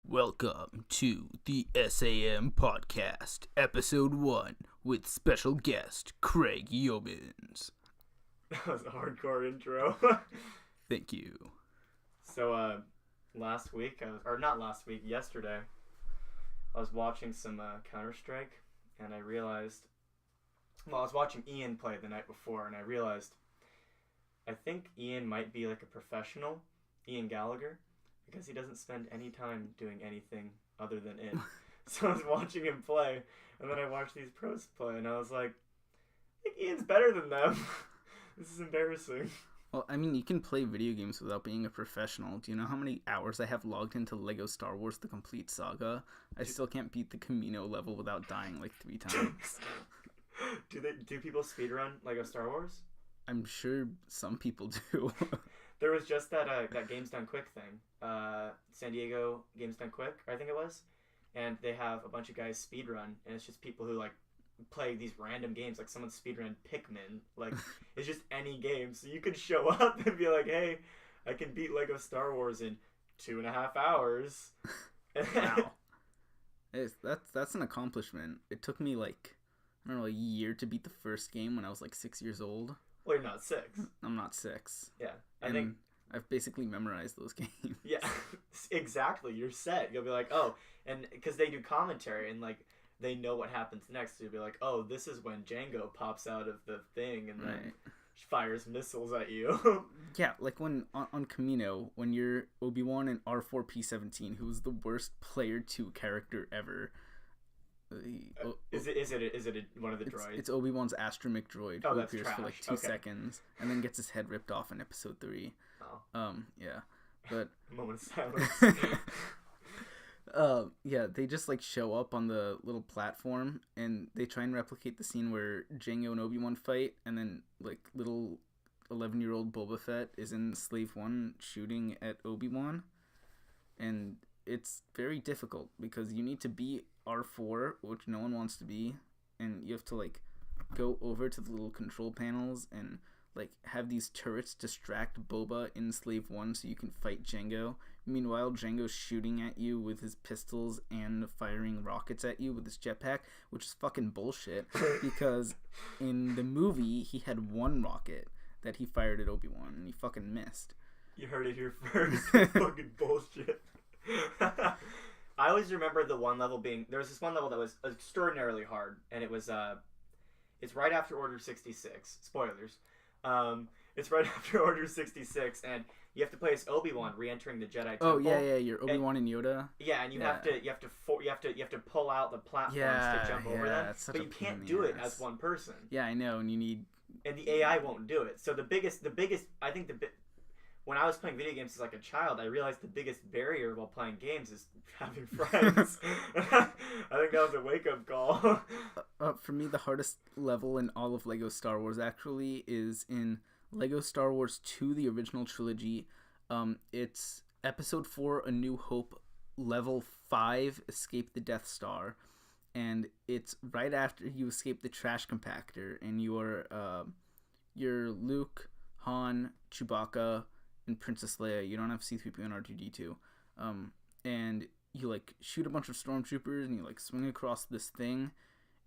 Welcome to the S.A.M. podcast, episode 1, with special guest Craig Yeomans. That was a hardcore intro. Thank you. So, yesterday, I was watching some Counter-Strike, and I realized, I was watching Ian play the night before, and I realized, I think Ian might be like a professional, Ian Gallagher, because he doesn't spend any time doing anything other than it. So I was watching him play, and then I watched these pros play, and I was like, I think Ian's better than them. This is embarrassing. Well, I mean, you can play video games without being a professional. Do you know how many hours I have logged into Lego Star Wars The Complete Saga? I still can't beat the Camino level without dying like 3 times. Do people speedrun Lego Star Wars? I'm sure some people do. There was just that Games Done Quick thing. San Diego Games Done Quick, I think it was. And they have a bunch of guys speedrun, and it's just people who, like, play these random games. Like, someone speedrun Pikmin. Like, it's just any game. So you could show up and be like, hey, I can beat Lego Star Wars in 2.5 hours. Wow. That's an accomplishment. It took me, like, I don't know, a year to beat the first game when I was, like, 6 years old. Well, you're not 6. I'm not 6. Yeah. I think I've basically memorized those games. Yeah, exactly. You're set. You'll be like, oh, and because they do commentary and like they know what happens next. So you'll be like, oh, this is when Django pops out of the thing and then fires missiles at you. Yeah, like when on Camino, when you're Obi-Wan and R4P17, who's the worst player 2 character ever. Is it one of the droids? It's Obi-Wan's astromech droid who appears trash. for like 2 seconds and then gets his head ripped off in episode 3. Oh. Yeah. But moment of silence. yeah, they just like show up on the little platform and they try and replicate the scene where Jango and Obi-Wan fight, and then like little 11-year-old Boba Fett is in Slave 1 shooting at Obi-Wan, and it's very difficult because you need to be R4, which no one wants to be, and you have to like go over to the little control panels and like have these turrets distract Boba in Slave 1 so you can fight Jango. Meanwhile, Jango's shooting at you with his pistols and firing rockets at you with his jetpack, which is fucking bullshit because in the movie he had 1 rocket that he fired at Obi-Wan and he fucking missed. You heard it here first. Fucking bullshit. I always remember the one level being, there was this one level that was extraordinarily hard, and it was it's right after Order 66. Spoilers. It's right after Order 66, and you have to play as Obi-Wan re-entering the Jedi Temple. Oh yeah, you're Obi-Wan and Yoda. Yeah, and you have to pull out the platforms to jump over them, but you can't do it as one person. Yeah, I know, and you need. And the AI won't do it. So the biggest, I think when I was playing video games as like a child, I realized the biggest barrier while playing games is having friends. I think that was a wake-up call. For me, the hardest level in all of Lego Star Wars actually is in Lego Star Wars 2, the original trilogy. It's Episode 4, A New Hope, Level 5, Escape the Death Star. And it's right after you escape the trash compactor, and you're Luke, Han, Chewbacca, and Princess Leia. You don't have C-3PO and R2-D2. And you like shoot a bunch of stormtroopers and you like swing across this thing,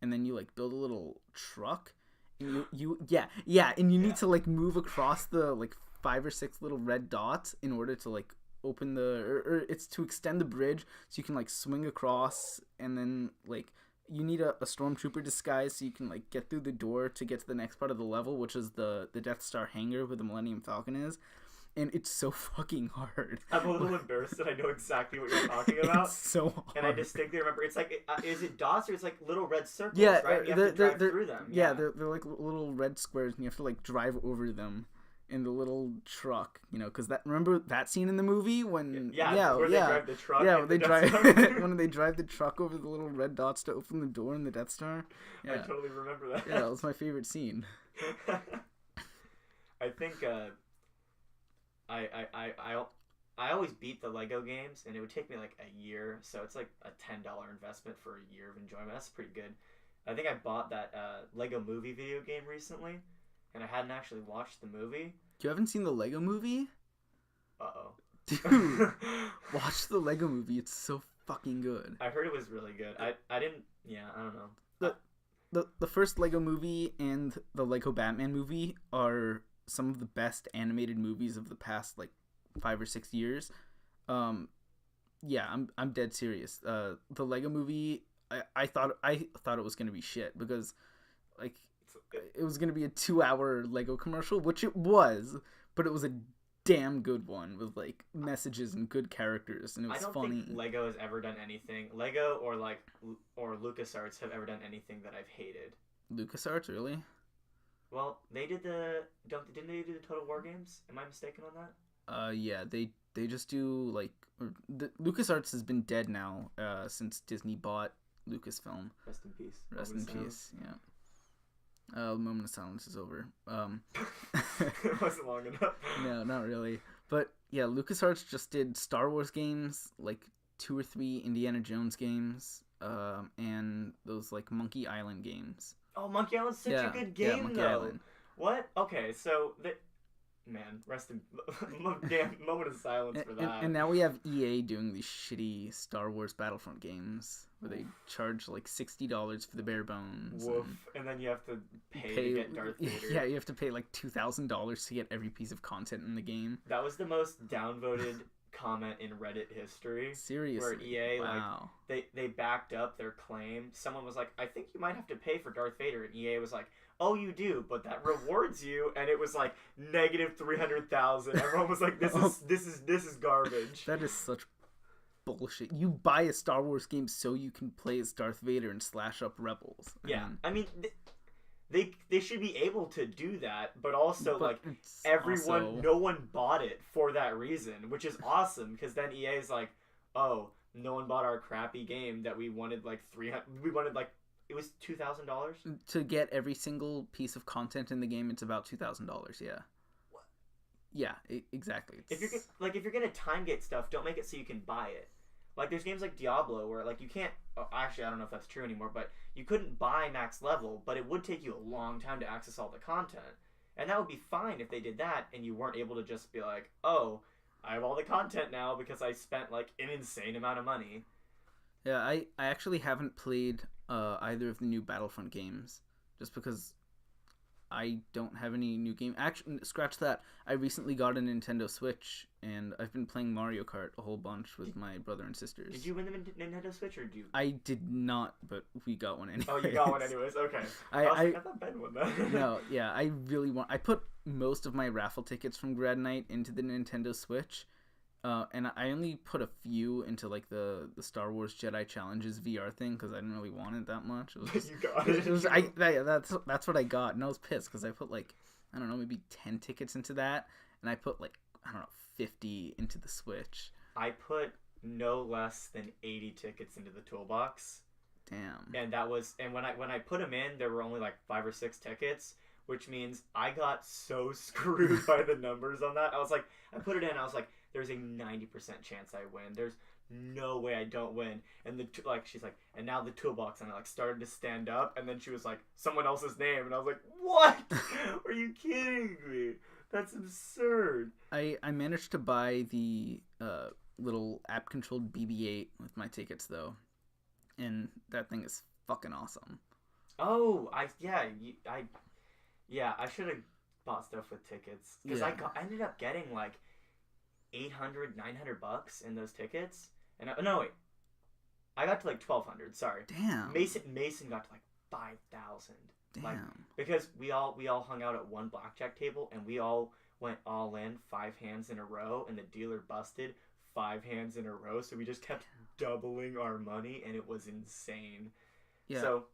and then you like build a little truck, and you need to like move across the like 5 or 6 little red dots in order to like open or it's to extend the bridge so you can like swing across, and then like you need a stormtrooper disguise so you can like get through the door to get to the next part of the level, which is the Death Star hangar where the Millennium Falcon is. And it's so fucking hard. I'm a little embarrassed that I know exactly what you're talking about. It's so hard. And I distinctly remember, it's like, is it dots or it's like little red circles, yeah, right? You have to drive through them. Yeah, they're like little red squares, and you have to like drive over them in the little truck, you know, because remember that scene in the movie when... They drive the truck. Yeah, when they drive the truck over the little red dots to open the door in the Death Star. Yeah. I totally remember that. Yeah, that was my favorite scene. I think... I always beat the Lego games, and it would take me like a year, so it's like a $10 investment for a year of enjoyment. That's pretty good. I think I bought that Lego Movie video game recently, and I hadn't actually watched the movie. You haven't seen the Lego Movie? Uh-oh. Dude, watch the Lego Movie. It's so fucking good. I heard it was really good. I didn't. Yeah, I don't know. The first Lego Movie and the Lego Batman movie are some of the best animated movies of the past like 5 or 6 years. Yeah, I'm dead serious. The Lego Movie, I thought it was gonna be shit because like it was gonna be a 2-hour Lego commercial, which it was, but it was a damn good one with like messages and good characters, and it was I don't funny. think Lego has ever done anything. Lego or LucasArts have ever done anything that I've hated. LucasArts, really? Well, they didn't they do the Total War games? Am I mistaken on that? Yeah, they just do like LucasArts has been dead now since Disney bought Lucasfilm. Rest in peace. Rest in peace. Yeah. Moment of silence is over. It wasn't long enough. No, not really. But yeah, LucasArts just did Star Wars games, like 2 or 3 Indiana Jones games, and those like Monkey Island games. Oh, Monkey Island's such a good game, Monkey though. Island. What? Okay, so man, rest in damn moment of silence for that. And now we have EA doing these shitty Star Wars Battlefront games where they charge like $60 for the bare bones. Woof. And then you have to pay to get Darth Vader. Yeah, you have to pay like $2,000 to get every piece of content in the game. That was the most downvoted comment in Reddit history. Seriously? Where EA, wow. they backed up their claim. Someone was like, I think you might have to pay for Darth Vader. And EA was like, oh, you do, but that rewards you. And it was like negative 300,000. Everyone was like, this is garbage. That is such bullshit. You buy a Star Wars game so you can play as Darth Vader and slash up rebels. I mean they should be able to do that, but like everyone, no one bought it for that reason, which is awesome because then EA is like, oh, no one bought our crappy game that we wanted like it was $2,000 to get every single piece of content in the game. It's about $2,000. Yeah. What? Yeah, exactly. If you're gonna time gate stuff, don't make it so you can buy it. Like there's games like Diablo where like you can't. Actually, I don't know if that's true anymore, but you couldn't buy max level, but it would take you a long time to access all the content, and that would be fine if they did that, and you weren't able to just be like, oh, I have all the content now because I spent like an insane amount of money. Yeah, I actually haven't played either of the new Battlefront games just because I don't have any new game. Actually, scratch that. I recently got a Nintendo Switch, and I've been playing Mario Kart a whole bunch with my brother and sisters. Did you win the Nintendo Switch, or did you? I did not, but we got one anyways. Oh, you got one anyways? Okay. I thought Ben won that. No, yeah, I really want... I put most of my raffle tickets from Grad Night into the Nintendo Switch, and I only put a few into like the Star Wars Jedi Challenges VR thing because I didn't really want it that much. It was just, you got it. That's what I got, and I was pissed because I put like, I don't know, maybe 10 tickets into that, and I put like, I don't know, 50 into the Switch. I put no less than 80 tickets into the toolbox. Damn. And that was, and when I put them in, there were only like 5 or 6 tickets, which means I got so screwed by the numbers on that. I was like, I put it in, I was like, there's a 90% chance I win. There's no way I don't win. And she's like, and now the toolbox, and I like started to stand up, and then she was like, someone else's name, and I was like, what? Are you kidding me? That's absurd. I managed to buy the little app-controlled BB-8 with my tickets though, and that thing is fucking awesome. Oh, I should have bought stuff with tickets because I ended up getting like $800, $900 in those tickets, and I got to like $1,200. Sorry, damn. Mason got to like $5,000. Damn. Like, because we all hung out at one blackjack table and we all went all in 5 hands in a row, and the dealer busted 5 hands in a row, so we just kept doubling our money, and it was insane. Yeah. So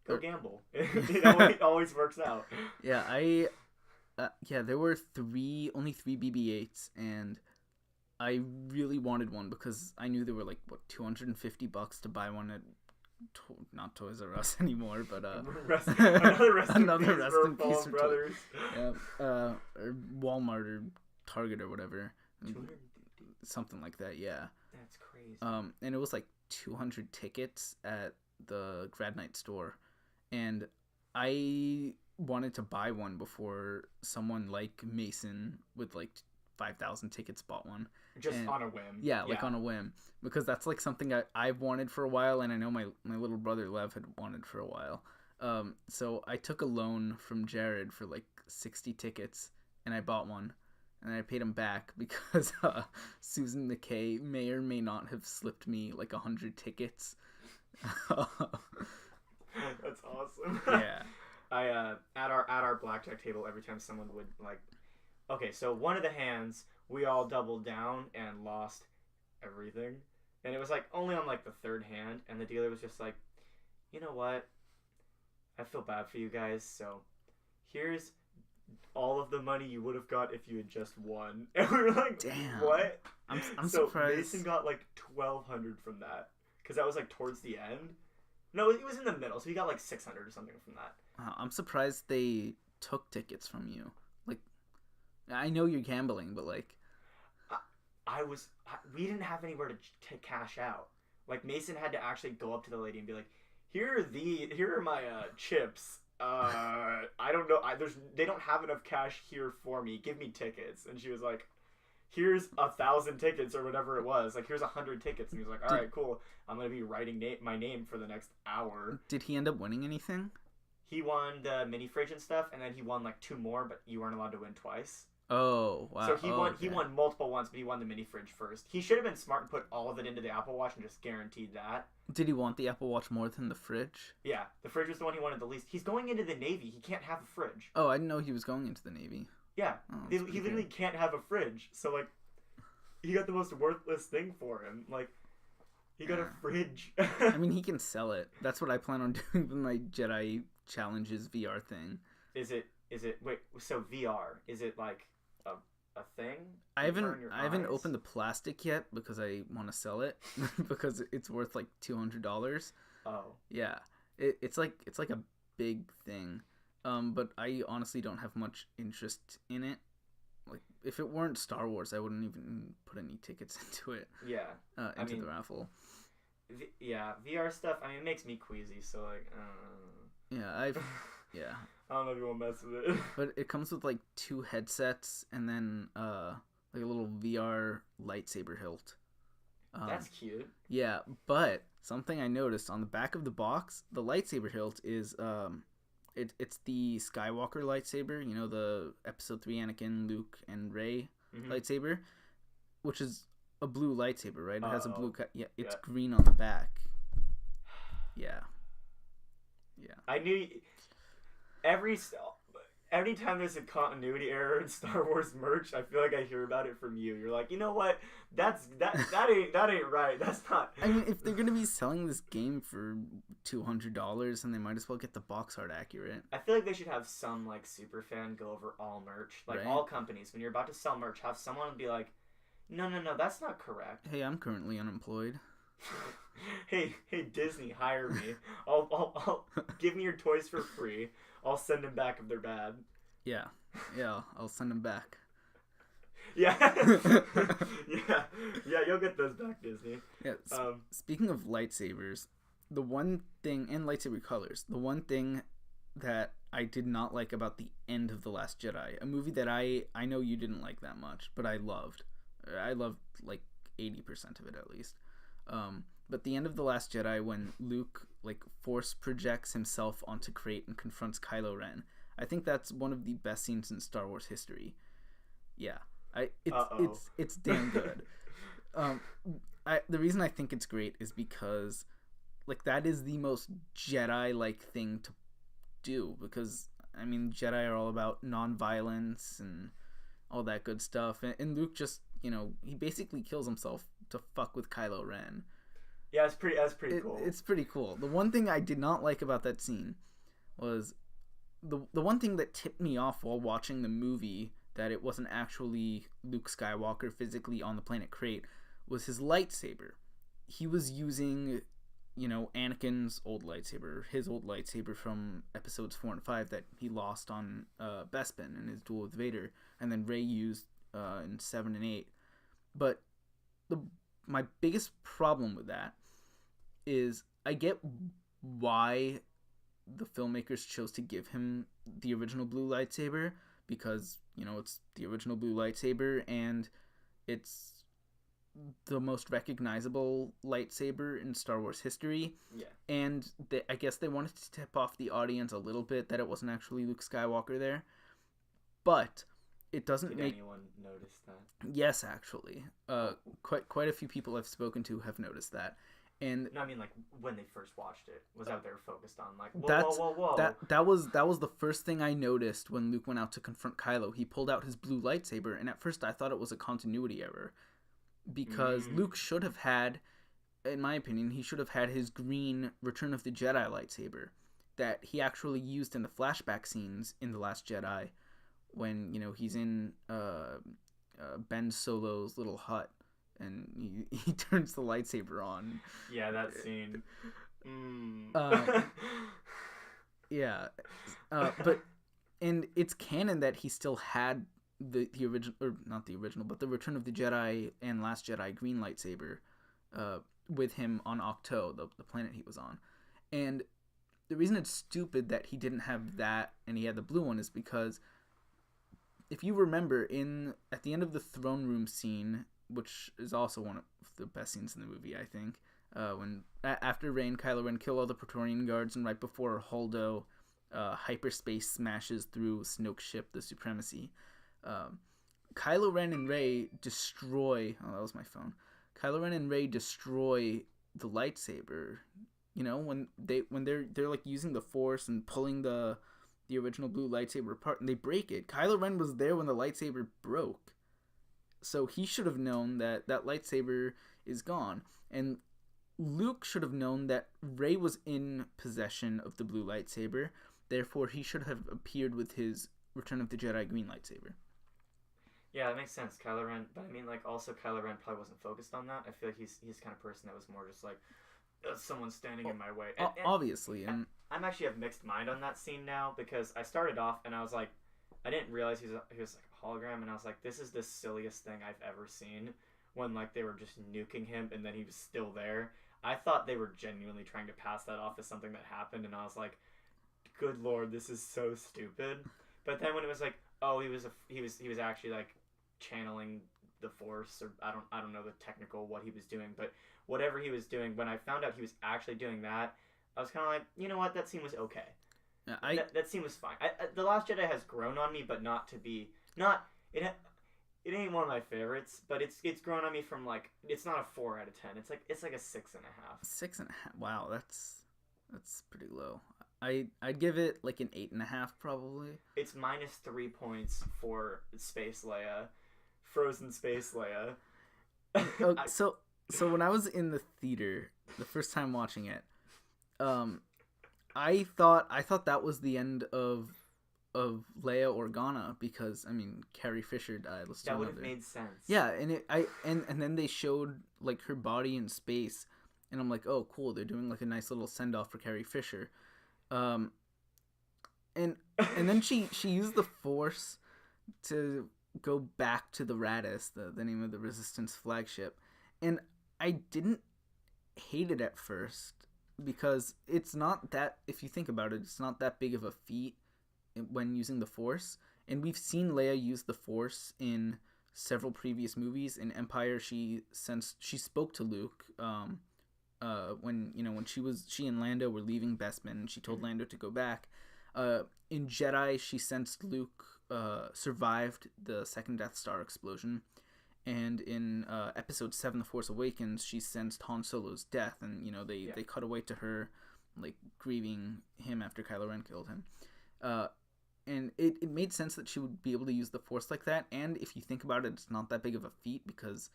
go gamble. It always works out. Yeah, there were only three BB-8s, and I really wanted one because I knew they were like $250 to buy one at not Toys R Us anymore, but another rest in peace brothers. Yeah, or Walmart or Target or whatever, something like that. Yeah, that's crazy. And it was like 200 tickets at the Grad Night store, and I wanted to buy one before someone like Mason with like 5,000 tickets, bought one. Just And, on a whim. yeah, like on a whim, because that's like something I've wanted for a while, and I know my little brother Lev had wanted for a while. So I took a loan from Jared for like 60 tickets, and I bought one, and I paid him back because Susan McKay may or may not have slipped me like 100 tickets. That's awesome. Yeah. I at our blackjack table, every time someone would like, okay, so one of the hands we all doubled down and lost everything, and it was like only on like the third hand, and the dealer was just like, you know what, I feel bad for you guys, so here's all of the money you would have got if you had just won. And we were like, damn, what? I'm so surprised. Mason got like 1,200 from that, because that was like towards the end. No, it was in the middle, so he got like 600 or something from that. I'm surprised they took tickets from you. Like, I know you're gambling, but like, we didn't have anywhere to cash out. Like, Mason had to actually go up to the lady and be like, here are my chips. I don't know. They don't have enough cash here for me. Give me tickets. And she was like, here's 1,000 tickets or whatever it was. Like, here's 100 tickets. And he was like, all right, cool. I'm going to be writing my name for the next hour. Did he end up winning anything? He won the mini fridge and stuff, and then he won like 2 more, but you weren't allowed to win twice. Oh, wow. So he won multiple ones, but he won the mini fridge first. He should have been smart and put all of it into the Apple Watch and just guaranteed that. Did he want the Apple Watch more than the fridge? Yeah, the fridge was the one he wanted the least. He's going into the Navy. He can't have a fridge. Oh, I didn't know he was going into the Navy. Yeah, Oh, he literally can't have a fridge. So like, he got the most worthless thing for him. Like, he got a fridge. I mean, he can sell it. That's what I plan on doing with my Jedi Challenges VR thing. Is it wait, so VR, is it like a thing? I haven't opened the plastic yet because I want to sell it because it's worth like $200. Oh. Yeah. It's like a big thing. But I honestly don't have much interest in it. Like, if it weren't Star Wars, I wouldn't even put any tickets into it. Yeah. Into the raffle. Yeah, VR stuff, I mean, it makes me queasy, so like, yeah, yeah. I don't know if you want to mess with it. But it comes with like 2 headsets and then like a little VR lightsaber hilt. That's cute. Yeah, but something I noticed on the back of the box, the lightsaber hilt is it's the Skywalker lightsaber, you know, the Episode 3 Anakin, Luke, and Rey lightsaber, which is a blue lightsaber, right? It has a blue it's green on the back. Yeah. Yeah. I knew every time there's a continuity error in Star Wars merch, I feel like I hear about it from you. You're like, you know what? That ain't right. That's not. I mean, if they're gonna be selling this game for $200, then they might as well get the box art accurate. I feel like they should have some like super fan go over all merch, like all companies. When you're about to sell merch, have someone be like, no, that's not correct. Hey, I'm currently unemployed. hey, Disney, hire me. I'll give me your toys for free. I'll send them back if they're bad. Yeah, I'll send them back. Yeah, yeah, you'll get those back, Disney. Yeah. Speaking of lightsabers, the one thing, and lightsaber colors, the one thing that I did not like about the end of The Last Jedi, a movie that I know you didn't like that much, but I loved like 80% of it at least. But the end of The Last Jedi, when Luke like force projects himself onto Crate and confronts Kylo Ren, I think that's one of the best scenes in Star Wars history. Yeah, it's damn good. The reason I think it's great is because like that is the most Jedi-like thing to do, because I mean Jedi are all about non-violence and all that good stuff, and Luke just, you know, he basically kills himself to fuck with Kylo Ren. Yeah, that's pretty cool. It's pretty cool. The one thing I did not like about that scene was the one thing that tipped me off while watching the movie that it wasn't actually Luke Skywalker physically on the planet Crate was his lightsaber. He was using, you know, Anakin's old lightsaber, his old lightsaber from episodes 4 and 5 that he lost on Bespin in his duel with Vader, and then Rey used in 7 and 8. But my biggest problem with that is I get why the filmmakers chose to give him the original blue lightsaber, because, it's the original blue lightsaber, and it's the most recognizable lightsaber in Star Wars history. Yeah. And I guess they wanted to tip off the audience a little bit that it wasn't actually Luke Skywalker there. But it doesn't Did anyone notice that? Yes, actually. Quite a few people I've spoken to have noticed that. And no, I mean, like, when they first watched it, was that what they were focused on? Like, whoa. That was the first thing I noticed when Luke went out to confront Kylo. He pulled out his blue lightsaber, and at first I thought it was a continuity error. Because Luke should have had, in my opinion, he should have had his green Return of the Jedi lightsaber that he actually used in the flashback scenes in The Last Jedi when, he's in Ben Solo's little hut and he turns the lightsaber on. Yeah, that scene. Yeah. But, and it's canon that he still had the original, or not the original, but the Return of the Jedi and Last Jedi green lightsaber with him on Ahch-To, the planet he was on. And the reason it's stupid that he didn't have that and he had the blue one is because if you remember at the end of the throne room scene, which is also one of the best scenes in the movie, I think, when after Rey and Kylo Ren kill all the Praetorian guards and right before Holdo hyperspace smashes through Snoke's ship, the Supremacy, Kylo Ren and Rey destroy. Oh, that was my phone. Kylo Ren and Rey destroy the lightsaber. When they're like using the Force and pulling the original blue lightsaber apart, and they break it. Kylo Ren was there when the lightsaber broke, so he should have known that lightsaber is gone. And Luke should have known that Rey was in possession of the blue lightsaber. Therefore, he should have appeared with his Return of the Jedi green lightsaber. Yeah, that makes sense. Kylo Ren, but I mean, like, also Kylo Ren probably wasn't focused on that. I feel like he's the kind of person that was more just like, someone's standing in my way. And obviously, and I'm actually of mixed mind on that scene now because I started off and I was like, I didn't realize he was like a hologram, and I was like, this is the silliest thing I've ever seen. When like they were just nuking him and then he was still there. I thought they were genuinely trying to pass that off as something that happened, and I was like, good lord, this is so stupid. But then when it was like, oh, he was actually like channeling the Force, or I don't know the technical what he was doing, but whatever he was doing, when I found out he was actually doing that, I was kind of like, you know what, that scene was okay. That scene was fine. The Last Jedi has grown on me, but it ain't one of my favorites, but it's grown on me from like, it's not a 4 out of 10. It's like a 6.5. 6.5. Wow, that's pretty low. I'd give it like an 8.5 probably. It's -3 points for Space Leia, Frozen Space Leia. Okay, so when I was in the theater the first time watching it, I thought that was the end of Leia Organa, because I mean Carrie Fisher died. That would have made sense. Yeah, and then they showed like her body in space, and I'm like, oh cool, they're doing like a nice little send off for Carrie Fisher, and then she used the Force to go back to the Raddus, the name of the Resistance flagship, and I didn't hate it at first because it's not that, if you think about it, it's not that big of a feat when using the Force, and we've seen Leia use the Force in several previous movies. In Empire, she spoke to Luke when she and Lando were leaving Bespin, and she told Lando to go back. In Jedi, she sensed Luke survived the second Death Star explosion, and in Episode 7, The Force Awakens, she sensed Han Solo's death, and they cut away to her like grieving him after Kylo Ren killed him. And it made sense that she would be able to use the Force like that, and if you think about it, it's not that big of a feat because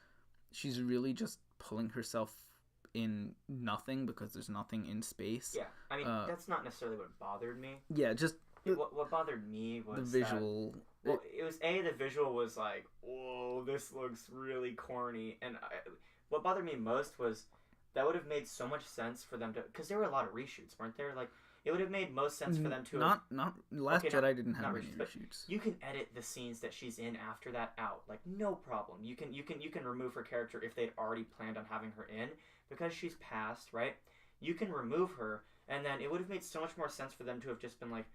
she's really just pulling herself in nothing because there's nothing in space. Yeah, I mean, that's not necessarily what bothered me. Yeah, just... What bothered me was the visual. It was the visual was like, whoa, this looks really corny, and what bothered me most was that would have made so much sense for them to, because there were a lot of reshoots, weren't there? Like, it would have made most sense for them to not Last Jedi didn't have any reshoots. You can edit the scenes that she's in after that out, like no problem. You can remove her character if they'd already planned on having her in, because she's passed, right? You can remove her, and then it would have made so much more sense for them to have just been like,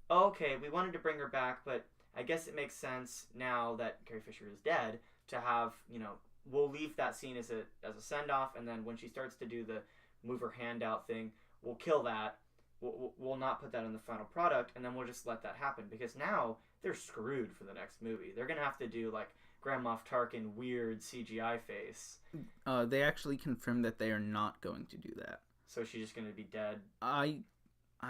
oh, okay, we wanted to bring her back, but I guess it makes sense now that Carrie Fisher is dead to have, we'll leave that scene as a send off, and then when she starts to do the move her hand out thing, we'll kill that. We'll not put that in the final product, and then we'll just let that happen, because now they're screwed for the next movie. They're gonna have to do like Grand Moff Tarkin weird CGI face. They actually confirmed that they are not going to do that. So she's just gonna be dead. I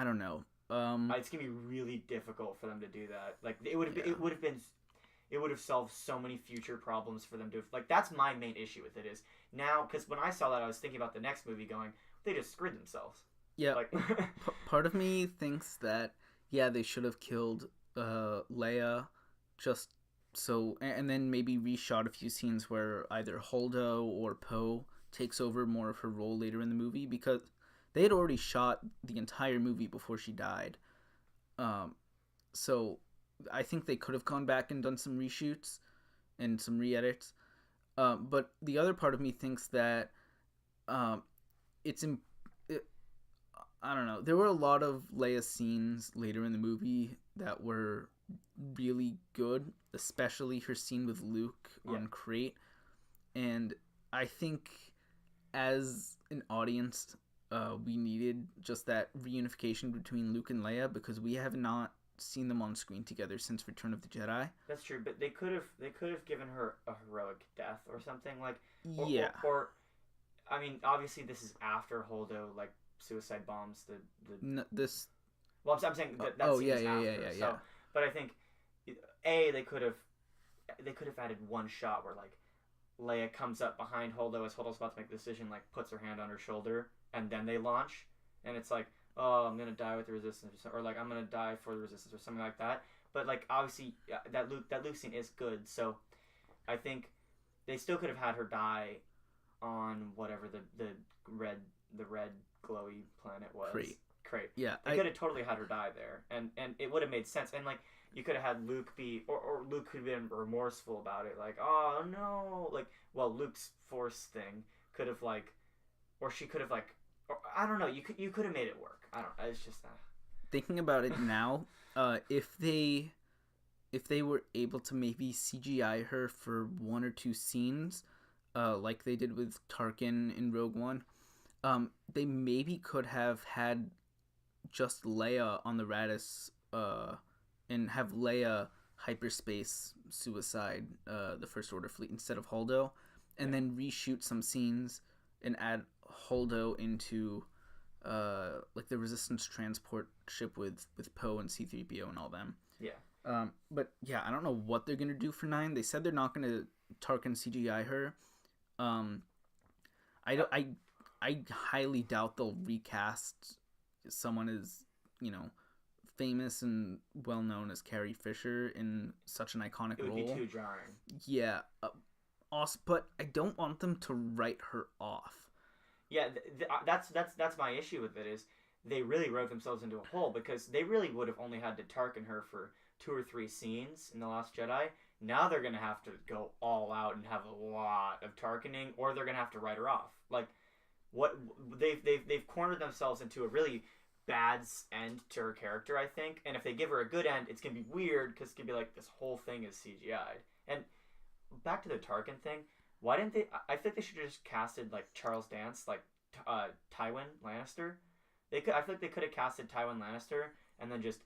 don't know. It's gonna be really difficult for them to do that. Like it would have solved so many future problems for them to like. That's my main issue with it is now, because when I saw that, I was thinking about the next movie, going, they just screwed themselves. Yeah, like part of me thinks that they should have killed Leia, just so, and then maybe reshot a few scenes where either Holdo or Poe takes over more of her role later in the movie, because they had already shot the entire movie before she died. So I think they could have gone back and done some reshoots and some re-edits. But the other part of me thinks that I don't know. There were a lot of Leia scenes later in the movie that were really good, especially her scene with Luke on Crate. And I think as an audience, we needed just that reunification between Luke and Leia, because we have not seen them on screen together since Return of the Jedi. That's true, but they could have given her a heroic death or something, like or I mean, obviously this is after Holdo like suicide bombs this. Well, I'm saying that scene's after. So, but I think they could have added one shot where like Leia comes up behind Holdo as Holdo's about to make the decision, like puts her hand on her shoulder, and then they launch, and it's like, oh, I'm gonna die with the Resistance, or like I'm gonna die for the Resistance, or something like that. But like obviously that Luke scene is good, so I think they still could have had her die on whatever the red glowy planet was. Crate. Yeah, they could have totally had her die there, and it would have made sense. And like you could have had Luke be, or Luke could have been remorseful about it, like, oh no, like, well, Luke's Force thing could have like, or she could have like, or, I don't know, you could have made it work. I don't. It's just thinking about it now. If they were able to maybe CGI her for one or two scenes, like they did with Tarkin in Rogue One, they maybe could have had just Leia on the Radis, and have Leia hyperspace suicide the First Order fleet instead of Holdo, and then reshoot some scenes and add Holdo into like the Resistance transport ship with Poe and C-3PO and all them. Yeah. But yeah, I don't know what they're gonna do for 9. They said they're not gonna Tarkin CGI her. I highly doubt they'll recast someone as, famous and well known as Carrie Fisher in such an iconic role. It would be too jarring. Yeah. Also, but I don't want them to write her off. Yeah, that's my issue with it, is they really wrote themselves into a hole, because they really would have only had to Tarkin her for 2 or 3 scenes in The Last Jedi. Now they're going to have to go all out and have a lot of Tarkining, or they're going to have to write her off. Like, what they've cornered themselves into a really bad end to her character, I think. And if they give her a good end, it's going to be weird, because it's going to be like this whole thing is CGI'd. And back to the Tarkin thing, why didn't they... I think they should have just casted, like, Charles Dance, like, Tywin Lannister. I feel like they could have casted Tywin Lannister and then just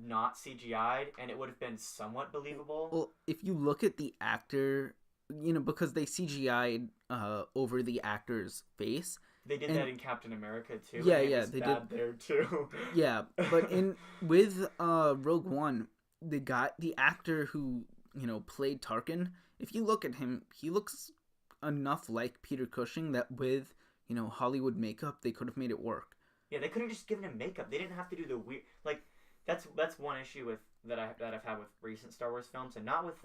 not CGI'd, and it would have been somewhat believable. Well, if you look at the actor, because they CGI'd over the actor's face. They did that in Captain America too. Yeah, they did there too. Yeah, but with Rogue One, the actor who played Tarkin, if you look at him, he looks enough like Peter Cushing that with Hollywood makeup they could have made it work. Yeah, they could have just given him makeup. They didn't have to do the weird, like, that's one issue with that I've had with recent Star Wars films, and not with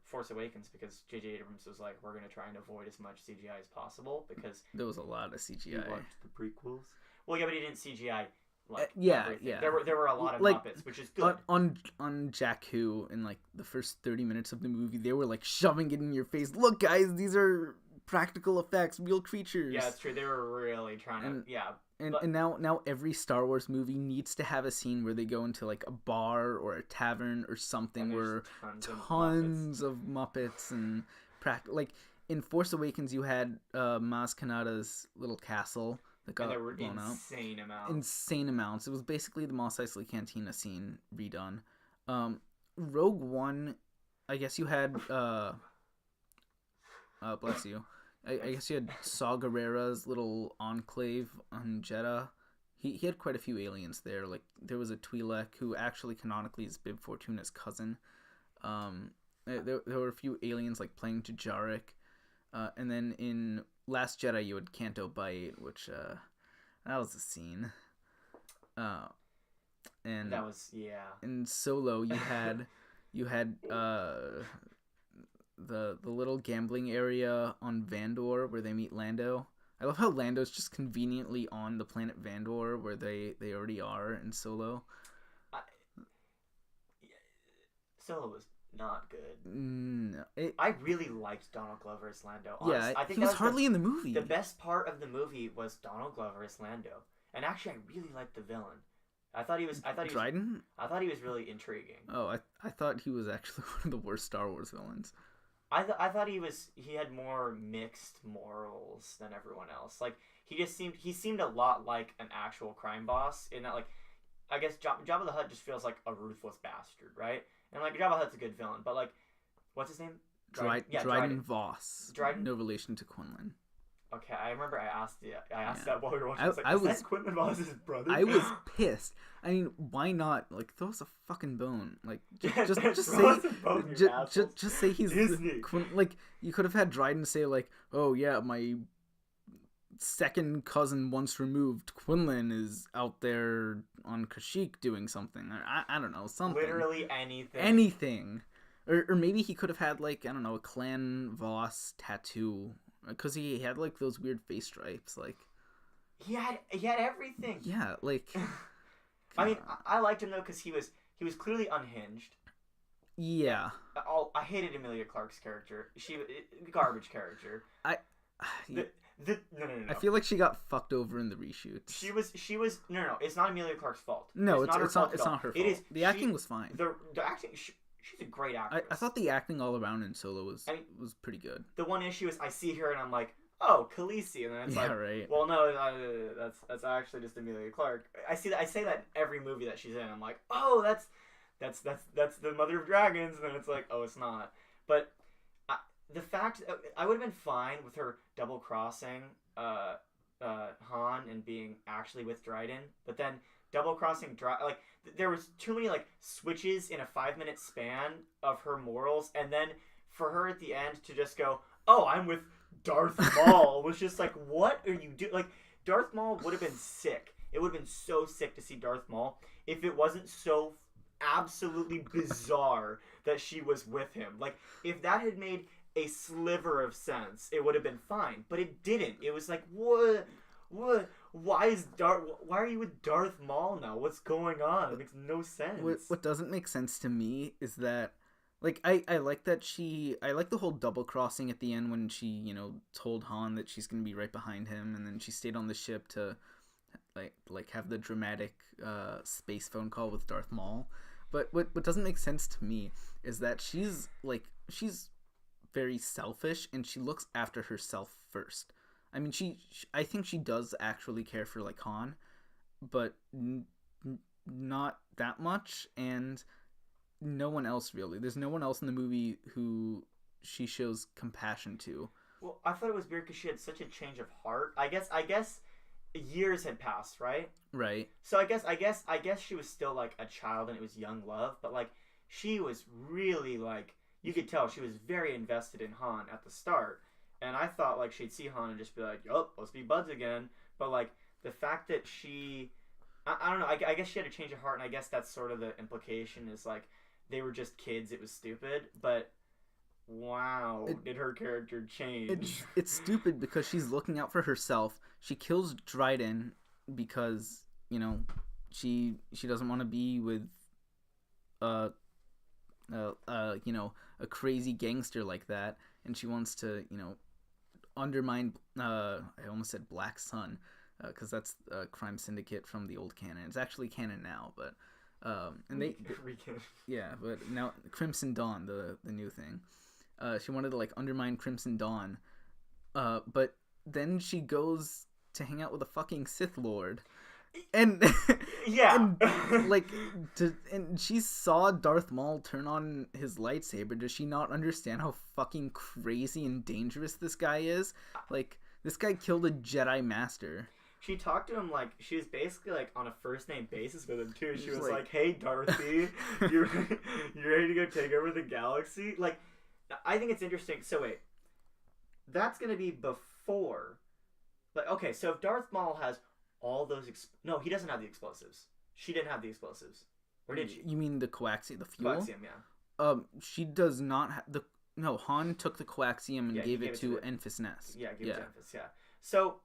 Force Awakens, because J.J. Abrams was like, we're gonna try and avoid as much CGI as possible, because there was a lot of CGI. You watched the prequels. Well, yeah, but he didn't CGI. Like, yeah. There were a lot of Muppets, which is good. On Jakku, in like the first 30 minutes of the movie, they were like shoving it in your face. Look, guys, these are practical effects, real creatures. Yeah, it's true. They were really trying to. And now every Star Wars movie needs to have a scene where they go into like a bar or a tavern or something where tons of Muppets and like in Force Awakens you had Maz Kanata's little castle that got blown out. Insane amounts. It was basically the Mos Eisley Cantina scene redone. Rogue One, I guess you had bless you. I guess you had Saw Gerrera's little enclave on Jeddah. He had quite a few aliens there. Like there was a Twi'lek who actually canonically is Bib Fortuna's cousin. There were a few aliens like playing Jajarek. And then in Last Jedi you had Canto Bight, which that was a scene. And that was in Solo you had the little gambling area on Vandor where they meet Lando. I love how Lando's just conveniently on the planet Vandor where they already are in Solo. Solo was not good. No, I really liked Donald Glover as Lando. Honestly. Yeah, I think he was hardly in the movie. The best part of the movie was Donald Glover as Lando, and actually, I really liked the villain. I thought he was Dryden. I thought he was really intriguing. Oh, I thought he was actually one of the worst Star Wars villains. I thought he had more mixed morals than everyone else. Like he seemed a lot like an actual crime boss in that, like, I guess Jabba the Hutt just feels like a ruthless bastard, right? And like Jabba the Hutt's a good villain, but like, what's his name? Dryden Voss. Dryden, no relation to Quinlan. Okay, I remember I asked that while we were watching. I was like, Quinlan Voss's brother? I was pissed. I mean, why not? Like, throw us a fucking bone. Like, just say he's like, you could have had Dryden say like, oh yeah, my second cousin once removed, Quinlan is out there on Kashyyyk doing something. I don't know, something. Literally anything. Anything. Or maybe he could have had like, I don't know, a Clan Voss tattoo. Because he had like those weird face stripes, like he had everything. Yeah, like I mean, I liked him though because he was clearly unhinged. Yeah. I hated Emilia Clarke's character. Garbage character. No. I feel like she got fucked over in the reshoots. She was no. It's not Emilia Clarke's fault. No, it's not her fault. It is. The acting was fine. The acting. She's a great actress. I thought the acting all around in Solo was pretty good. The one issue is I see her and I'm like, oh, Khaleesi, and then it's right. Well, no, that's actually just Emilia Clarke. I say that in every movie that she's in. I'm like, oh, that's the Mother of Dragons, and then it's like, oh, it's not. But the fact I would have been fine with her double crossing Han and being actually with Dryden, but then double crossing like there was too many like switches in a 5-minute span of her morals, and then for her at the end to just go, oh, I'm with Darth Maul was just like, what are you doing? Like, Darth Maul would have been sick. It would have been so sick to see Darth Maul if it wasn't so absolutely bizarre that she was with him. Like, if that had made a sliver of sense, it would have been fine, but it didn't. It was like, what? Why are you with Darth Maul now? What's going on? It makes no sense. What doesn't make sense to me is that, like, I like that I like the whole double crossing at the end when she, you know, told Han that she's gonna be right behind him, and then she stayed on the ship to like have the dramatic space phone call with Darth Maul. But what doesn't make sense to me is that she's very selfish and she looks after herself first. I mean, I think she does actually care for like Han, but not that much, and no one else really. There's no one else in the movie who she shows compassion to. Well, I thought it was weird because she had such a change of heart. I guess years had passed, right? Right. So I guess she was still like a child and it was young love, but like she was really like, you could tell she was very invested in Han at the start. And I thought like she'd see Han and just be like, yup, let's be buds again. But like the fact that I don't know, I guess she had a change of heart, and I guess that's sort of the implication is like they were just kids, it was stupid. But wow, did her character change? It's stupid because she's looking out for herself. She kills Dryden because, you know, she doesn't want to be with you know, a crazy gangster like that, and she wants to, you know, undermine. I almost said Black Sun, because that's a crime syndicate from the old canon. It's actually canon now, but and yeah, but now Crimson Dawn, the new thing. She wanted to like undermine Crimson Dawn, but then she goes to hang out with a fucking Sith Lord. And yeah, and she saw Darth Maul turn on his lightsaber. Does she not understand how fucking crazy and dangerous this guy is? Like, this guy killed a Jedi Master. She talked to him like she was basically like on a first name basis with him too. She was like, "Hey, Dorothy, you're ready to go take over the galaxy?" Like, I think it's interesting. So wait, that's gonna be before. Like, okay, so if Darth Maul has all those no, he doesn't have the explosives. She didn't have the explosives, or did she? You mean the coaxium, the fuel? Coaxium, yeah. She does not have the. No, Han took the coaxium and gave it to Enfys Nest. Yeah, gave it to Enfys. Yeah. So,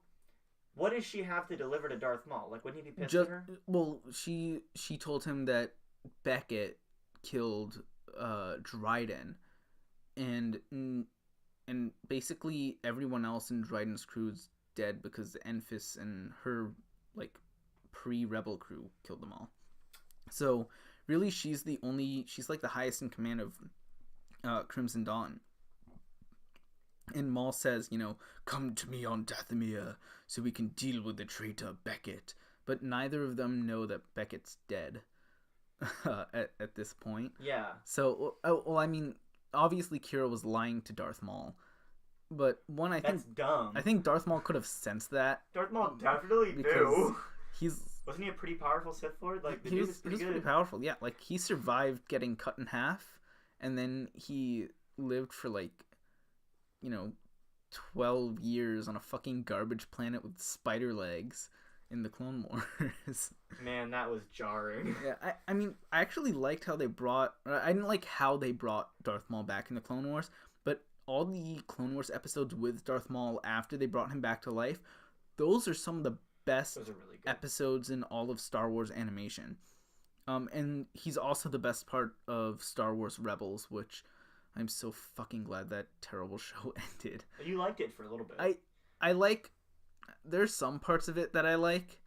what does she have to deliver to Darth Maul? Like, wouldn't he be pissed at her? Well, she told him that Beckett killed Dryden, and basically everyone else in Dryden's crew's dead because Enfys and her like pre-rebel crew killed them all. So really, she's like the highest in command of Crimson Dawn. And Maul says, come to me on Dathomir so we can deal with the traitor Beckett. But neither of them know that Beckett's dead at this point. Yeah. So, I mean, obviously Kira was lying to Darth Maul. But that's dumb. I think Darth Maul could have sensed that. Darth Maul definitely knew. Wasn't he a pretty powerful Sith Lord? Like, he was pretty powerful. Yeah, like he survived getting cut in half, and then he lived for 12 years on a fucking garbage planet with spider legs in the Clone Wars. Man, that was jarring. Yeah, I mean, I actually liked how they brought. I didn't like how they brought Darth Maul back in the Clone Wars, but all the Clone Wars episodes with Darth Maul after they brought him back to life, those are some of the best really episodes in all of Star Wars animation. And he's also the best part of Star Wars Rebels, which I'm so fucking glad that terrible show ended. You liked it for a little bit. I like. There's some parts of it that I like.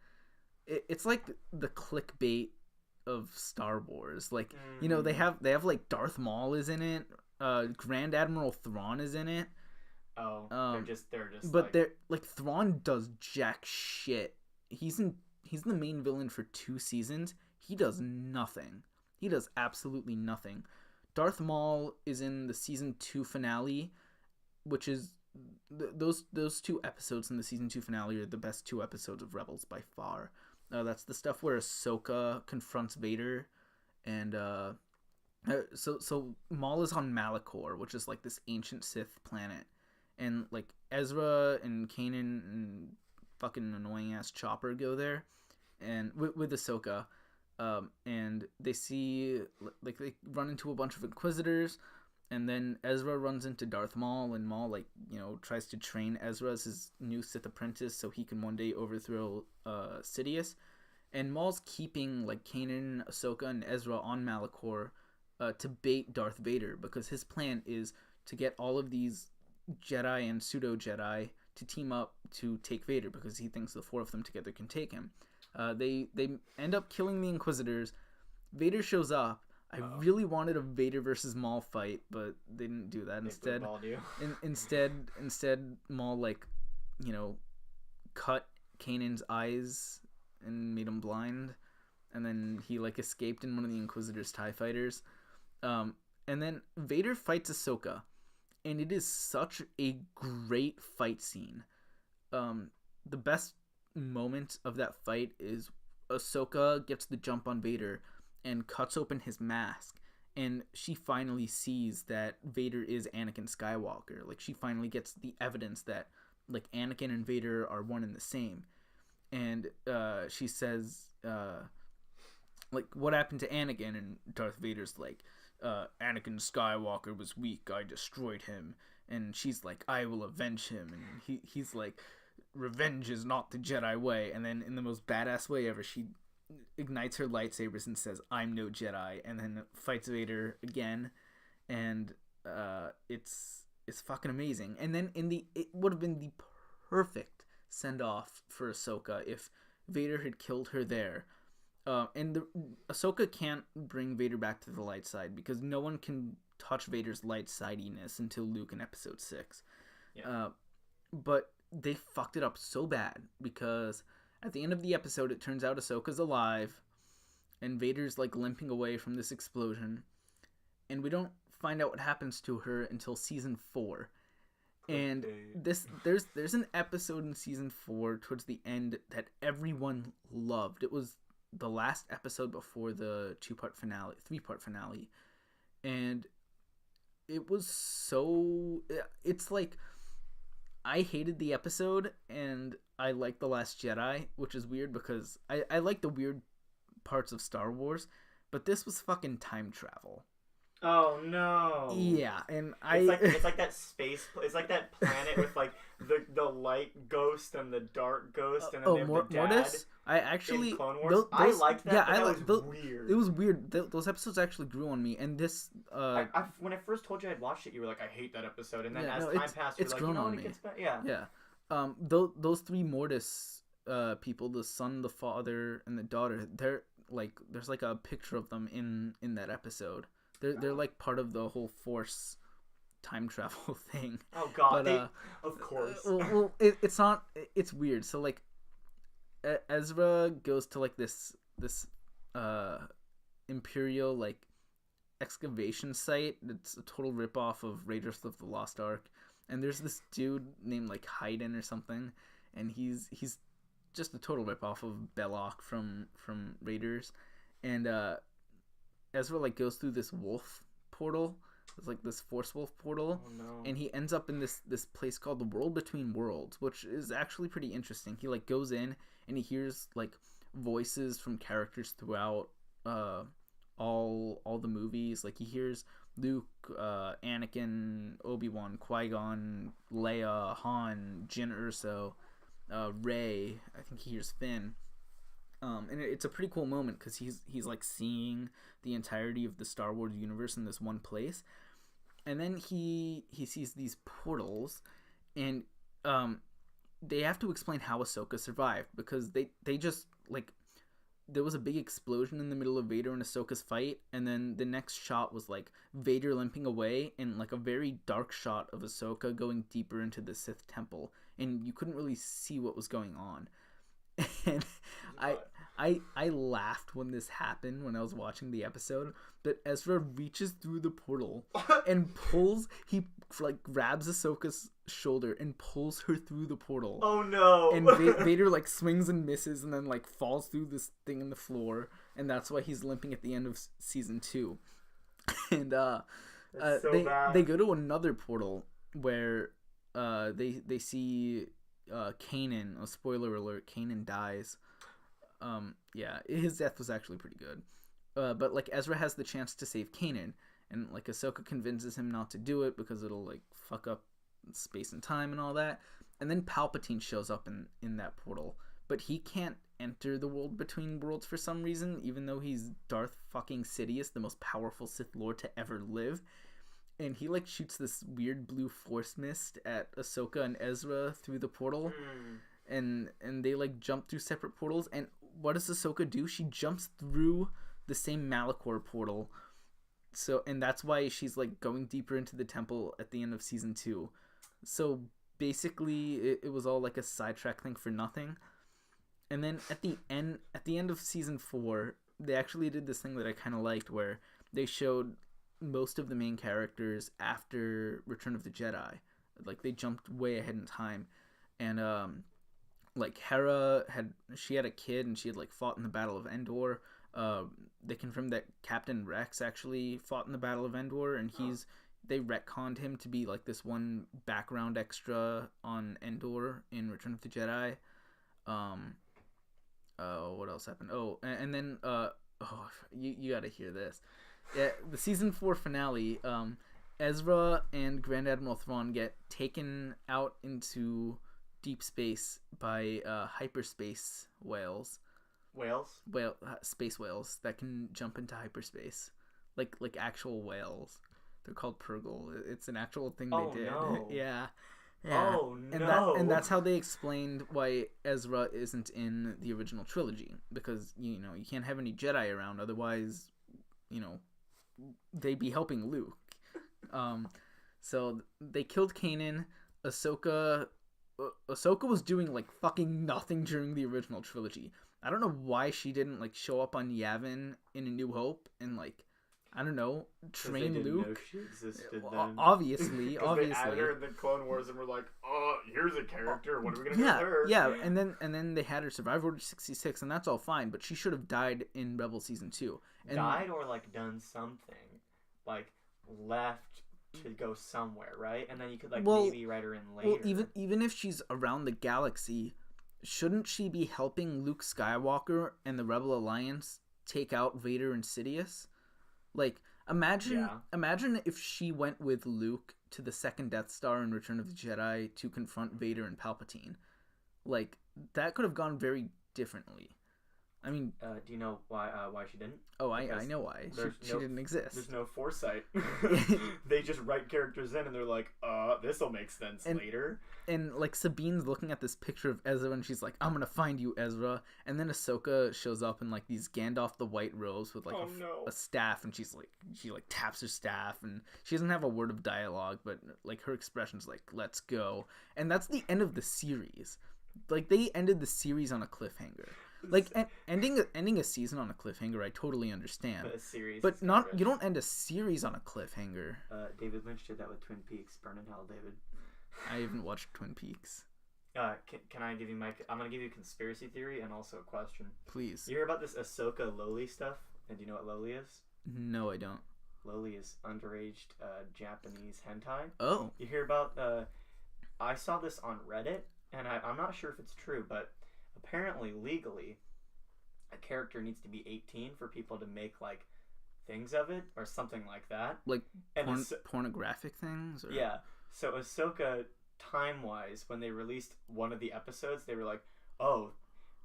It's like the clickbait of Star Wars. Like, they have like Darth Maul is in it. Grand Admiral Thrawn is in it. Oh, they're just. But they're like Thrawn does jack shit. He's the main villain for 2 seasons. He does nothing. He does absolutely nothing. Darth Maul is in the season 2 finale, which is those 2 episodes in the season 2 finale are the best 2 episodes of Rebels by far. That's the stuff where Ahsoka confronts Vader, and so Maul is on Malachor, which is like this ancient Sith planet, and like Ezra and Kanan and fucking annoying ass Chopper go there, and with Ahsoka. And they see, like, they run into a bunch of Inquisitors, and then Ezra runs into Darth Maul, and Maul, tries to train Ezra as his new Sith apprentice so he can one day overthrow Sidious. And Maul's keeping, Kanan, Ahsoka, and Ezra on Malachor to bait Darth Vader, because his plan is to get all of these Jedi and pseudo-Jedi to team up to take Vader, because he thinks the 4 of them together can take him. They end up killing the Inquisitors. Vader shows up. I really wanted a Vader versus Maul fight, but they didn't do that. Instead, Maul cut Kanan's eyes and made him blind, and then he escaped in one of the Inquisitors' TIE fighters. And then Vader fights Ahsoka, and it is such a great fight scene. The best moment of that fight is Ahsoka gets the jump on Vader and cuts open his mask, and she finally sees that Vader is Anakin Skywalker. She finally gets the evidence that Anakin and Vader are one and the same. And she says what happened to Anakin? And Darth Vader's Anakin Skywalker was weak, I destroyed him. And she's like, I will avenge him. And he's like, revenge is not the Jedi way. And then in the most badass way ever, she ignites her lightsabers and says, I'm no Jedi, and then fights Vader again. And it's is fucking amazing. And then it would have been the perfect send off for Ahsoka if Vader had killed her there. Ahsoka can't bring Vader back to the light side because no one can touch Vader's light sidiness until Luke in Episode 6. Yeah. But they fucked it up so bad because at the end of the episode, it turns out Ahsoka's alive, and Vader's like limping away from this explosion, and we don't find out what happens to her until season 4. And there's an episode in season 4 towards the end that everyone loved. It was the last episode before the 3-part finale, and it was so. It's like I hated the episode, and I liked The Last Jedi, which is weird because I like the weird parts of Star Wars, but this was fucking time travel. Oh no! Yeah, and it's like that space. It's like that planet with like the light ghost and the dark ghost, and then they have the dad. Mortis? I actually in Clone Wars. I liked that. Yeah, but that was weird. It was weird. Those episodes actually grew on me, and this. When I first told you I'd watched it, you were like, "I hate that episode," and then as time passed, you're like, grown on me. Yeah. Those 3 Mortis people, the son, the father, and the daughter, they're like, there's like a picture of them in that episode. They're like part of the whole Force time travel thing. Oh god, but, of course. Well, it's not. It's weird. So like, Ezra goes to like this Imperial like excavation site. It's a total ripoff of Raiders of the Lost Ark. And there's this dude named like Hayden or something, and he's just a total ripoff of Belloc from Raiders, and Ezra like goes through this wolf portal. It's like this Force Wolf portal, and he ends up in this place called the World Between Worlds, which is actually pretty interesting. He like goes in and he hears like voices from characters throughout all the movies. Like he hears Luke, Anakin, Obi-Wan, Qui-Gon, Leia, Han, Jyn Erso, Rey. I think he hears Finn. And it's a pretty cool moment because he's like seeing the entirety of the Star Wars universe in this one place, and then he sees these portals, and they have to explain how Ahsoka survived because they just like there was a big explosion in the middle of Vader and Ahsoka's fight, and then the next shot was like Vader limping away and like a very dark shot of Ahsoka going deeper into the Sith temple, and you couldn't really see what was going on. And I laughed when this happened when I was watching the episode, but Ezra reaches through the portal and he like grabs Ahsoka's shoulder and pulls her through the portal. Oh no. And Vader like swings and misses and then like falls through this thing in the floor, and that's why he's limping at the end of season 2. And they go to another portal where they see Kanan. A spoiler alert, Kanan dies. Yeah, his death was actually pretty good. But like Ezra has the chance to save Kanan, and like Ahsoka convinces him not to do it because it'll like fuck up space and time and all that. And then Palpatine shows up in that portal, but he can't enter the World Between Worlds for some reason, even though he's Darth fucking Sidious, the most powerful Sith Lord to ever live. And he like shoots this weird blue force mist at Ahsoka and Ezra through the portal. And they like jump through separate portals, and what does Ahsoka do? She jumps through the same Malachor portal. So, and that's why she's like going deeper into the temple at the end of season 2. So basically it was all like a sidetrack thing for nothing. And then at the end of season 4, they actually did this thing that I kind of liked, where they showed most of the main characters after Return of the Jedi. Like they jumped way ahead in time. And like Hera had a kid, and she had like fought in the Battle of Endor. They confirmed that Captain Rex actually fought in the Battle of Endor, and they retconned him to be like this one background extra on Endor in Return of the Jedi. What else happened? And then you gotta hear this. Yeah, the season 4 finale. Ezra and Grand Admiral Thrawn get taken out into deep space by hyperspace whales. Space whales that can jump into hyperspace, like actual whales. They're called Purgle. It's an actual thing Oh, they did. no. Yeah. Yeah. Oh, And no. that's how they explained why Ezra isn't in the original trilogy, because you can't have any Jedi around, otherwise, they'd be helping Luke. So they killed Kanan. Ahsoka was doing like fucking nothing during the original trilogy. I don't know why she didn't like show up on Yavin in A New Hope and like, I don't know, train they didn't Luke. know she existed then. Obviously. They added her in the Clone Wars and were like, "Oh, here's a character. What are we gonna do with her?" Yeah, and then they had her survive Order 66, and that's all fine. But she should have died in Rebel Season 2. Died or like done something, like left to go somewhere, right? And then you could maybe write her in later. Well, even if she's around the galaxy, shouldn't she be helping Luke Skywalker and the Rebel Alliance take out Vader and Sidious? Like, imagine if she went with Luke to the second Death Star in Return of the Jedi to confront Vader and Palpatine. Like, that could have gone very differently. I mean, do you know why she didn't? Oh, I know why. She didn't exist. There's no foresight. They just write characters in, and they're like, this will make sense later. And like Sabine's looking at this picture of Ezra, and she's like, "I'm gonna find you, Ezra." And then Ahsoka shows up in like these Gandalf the White robes with like a staff, and she taps her staff, and she doesn't have a word of dialogue, but like her expression's like, "Let's go." And that's the end of the series. Like, they ended the series on a cliffhanger. Like, ending a season on a cliffhanger, I totally understand. But a series, but not you don't end a series on a cliffhanger. David Lynch did that with Twin Peaks. Burn in hell, David. I haven't watched Twin Peaks. Can I give you I'm gonna give you a conspiracy theory and also a question. Please. You hear about this Ahsoka Loli stuff? And do you know what Loli is? No, I don't. Loli is underage Japanese hentai. Oh. You hear about? I saw this on Reddit, and I'm not sure if it's true, but apparently legally, a character needs to be 18 for people to make like things of it or something like that. Like pornographic things? Or? Yeah. So Ahsoka, time-wise, when they released one of the episodes, they were like, "Oh,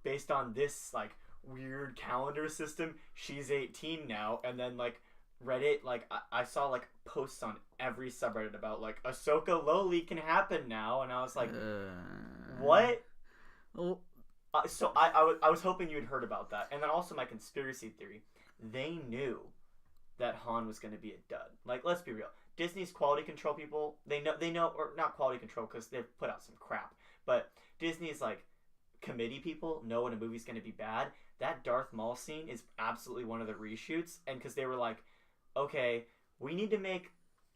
based on this like weird calendar system, she's 18 now." And then like Reddit, like I saw like posts on every subreddit about like Ahsoka Loli can happen now, and I was like, "What?" Well, so I was hoping you'd heard about that, and then also my conspiracy theory. They knew that Han was going to be a dud. Like, let's be real. Disney's quality control people, they know, or not quality control because they've put out some crap, but Disney's like committee people know when a movie's going to be bad. That Darth Maul scene is absolutely one of the reshoots, and because they were like, okay, we need to make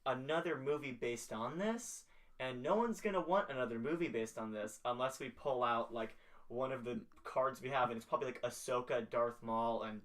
another movie based on this, and no one's going to want another movie based on this unless we pull out like one of the cards we have, and it's probably like Ahsoka, Darth Maul, and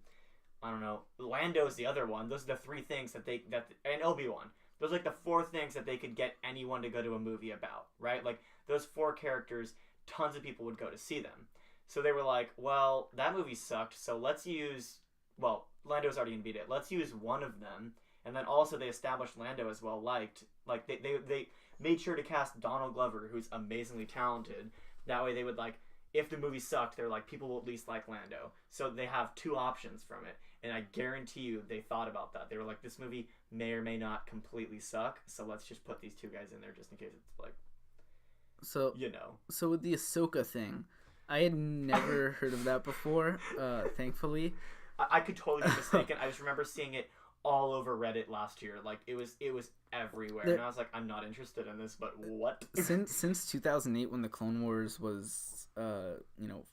I don't know, Lando's the other one. Those are the three things and Obi-Wan. Those are like the four things that they could get anyone to go to a movie about, right? Like, those four characters, tons of people would go to see them. So they were like, well, that movie sucked, so let's use, well, Lando's already gonna beat it. Let's use one of them. And then also they established Lando as well liked. Like, they made sure to cast Donald Glover, who's amazingly talented. That way they would, like, if the movie sucked, they're like, people will at least like Lando. So they have two options from it. And I guarantee you they thought about that. They were like, this movie may or may not completely suck, so let's just put these two guys in there just in case it's like, so, you know. So with the Ahsoka thing, I had never heard of that before, thankfully. I could totally be mistaken. I just remember seeing it all over Reddit last year. Like, it was everywhere. And I was like, I'm not interested in this, but what? Since 2008, when the Clone Wars was,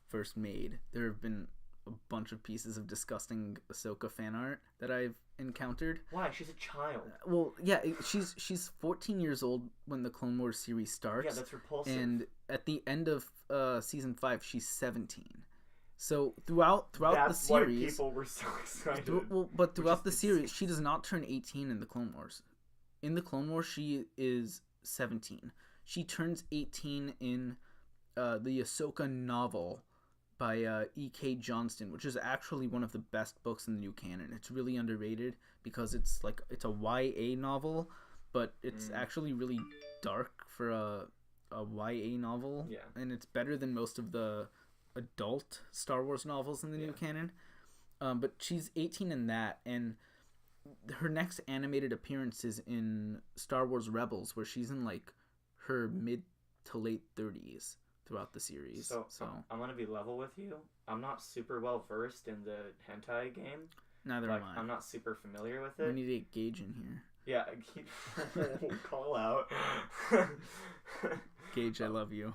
first made, there have been a bunch of pieces of disgusting Ahsoka fan art that I've encountered. Why? She's a child. Well, yeah, she's 14 years old when the Clone Wars series starts. Yeah, that's repulsive. And at the end of season 5, she's 17. So throughout the series, why people were so excited. But throughout the series, she does not turn 18 in the Clone Wars. In the Clone Wars, she is 17. She turns 18 in the Ahsoka novel by E.K. Johnston, which is actually one of the best books in the new canon. It's really underrated because it's a YA novel, but it's actually really dark for a YA novel. Yeah. And it's better than most of the adult Star Wars novels in the new canon. But she's 18 in that, and her next animated appearance is in Star Wars Rebels, where she's in like her mid to late 30s throughout the series. So I'm gonna be level with you. I'm not super well versed in the hentai game. neither Like, am I. I'm not super familiar with We it. need to get Gage in here. Yeah, call out. Gage, I love you.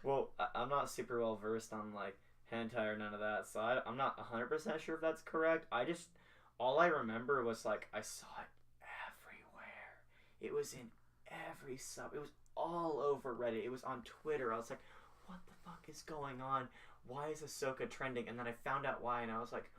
Well, I'm not super well versed on like hentai or none of that, so I'm not 100% sure if that's correct. All I remember was like I saw it everywhere. It was in every sub. It was all over Reddit. It was on Twitter. I was like, what the fuck is going on? Why is Ahsoka trending? And then I found out why, and I was like,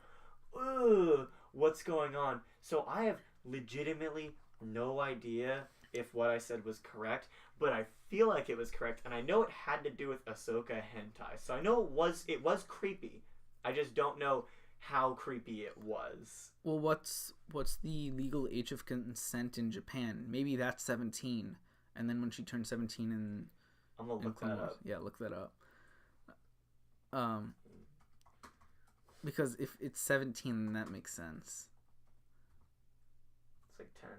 ugh, what's going on? So I have legitimately no idea if what I said was correct, but I feel like it was correct, and I know it had to do with Ahsoka hentai. So I know it was creepy. I just don't know how creepy it was. Well, what's the legal age of consent in Japan? Maybe that's 17, and then when she turned 17 in I'm gonna look that up. Yeah, look that up. Because if it's 17, then that makes sense. It's like 10.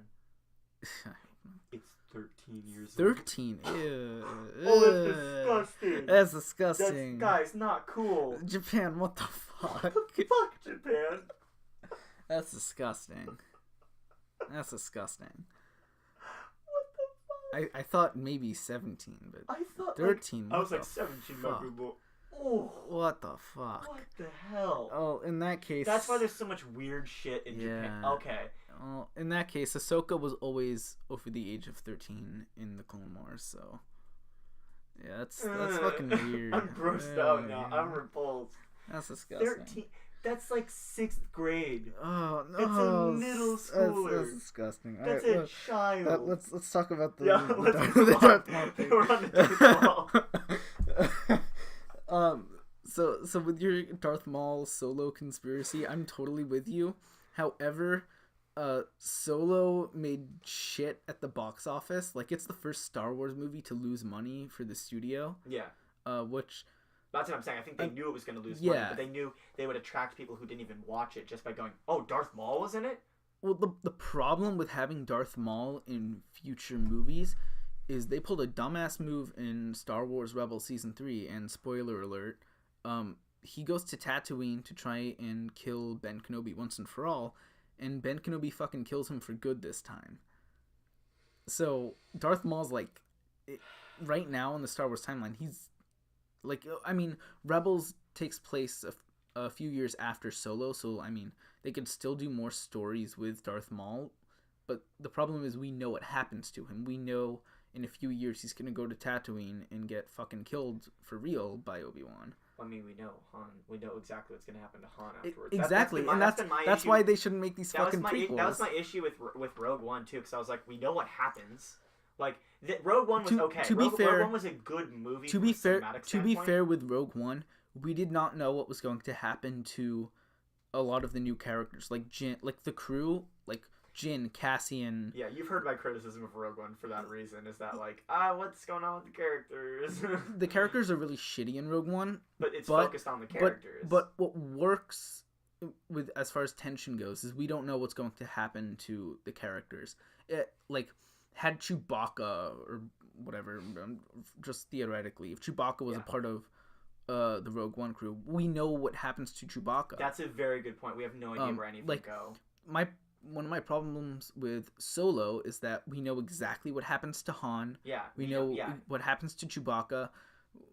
It's 13 years 13. Ew. Oh, that's disgusting. That's disgusting. Guys, not cool. Japan, what the fuck? What the fuck, Japan? That's disgusting. That's disgusting. What the fuck? I thought maybe 17, but I thought 13. I was like 17 might be more. Oh, what the fuck? what the hell? Oh, in that case... That's why there's so much weird shit in Japan. Okay. Well, in that case, Ahsoka was always over the age of 13 in the Clone Wars, so... Yeah, that's fucking weird. I'm grossed out now. I'm repulsed. That's disgusting. 13... That's like 6th grade. Oh no! It's a middle schooler. That's disgusting. That's a child. Let's talk about the the Darth Maul thing. We're on the Darth Maul. So with your Darth Maul Solo conspiracy, I'm totally with you. However, Solo made shit at the box office. Like, it's the first Star Wars movie to lose money for the studio. Yeah. Which... That's what I'm saying. I think they knew it was going to lose money, but they knew they would attract people who didn't even watch it just by going, oh, Darth Maul was in it? Well, the problem with having Darth Maul in future movies is they pulled a dumbass move in Star Wars Rebels Season 3, and spoiler alert, he goes to Tatooine to try and kill Ben Kenobi once and for all, and Ben Kenobi fucking kills him for good this time. So, Darth Maul's like, right now in the Star Wars timeline, he's like, I mean, Rebels takes place a few years after Solo, so, I mean, they could still do more stories with Darth Maul, but the problem is we know what happens to him. We know in a few years he's going to go to Tatooine and get fucking killed for real by Obi-Wan. I mean, we know Han. We know exactly what's going to happen to Han afterwards. Exactly, that's why they shouldn't make these fucking prequels. That was my issue with Rogue One, too, because I was like, we know what happens. Like, Rogue One was okay. Rogue One was a good movie. To be fair, with Rogue One, we did not know what was going to happen to a lot of the new characters, like Jin, like the crew, like Jin, Cassian. Yeah, you've heard my criticism of Rogue One for that reason. Is that like, what's going on with the characters? The characters are really shitty in Rogue One, but it's focused on the characters. But what works with as far as tension goes is we don't know what's going to happen to the characters. Had Chewbacca or whatever, just theoretically, if Chewbacca was a part of the Rogue One crew, we know what happens to Chewbacca. That's a very good point. We have no idea where anything go. One of my problems with Solo is that we know exactly what happens to Han. Yeah. We know what happens to Chewbacca.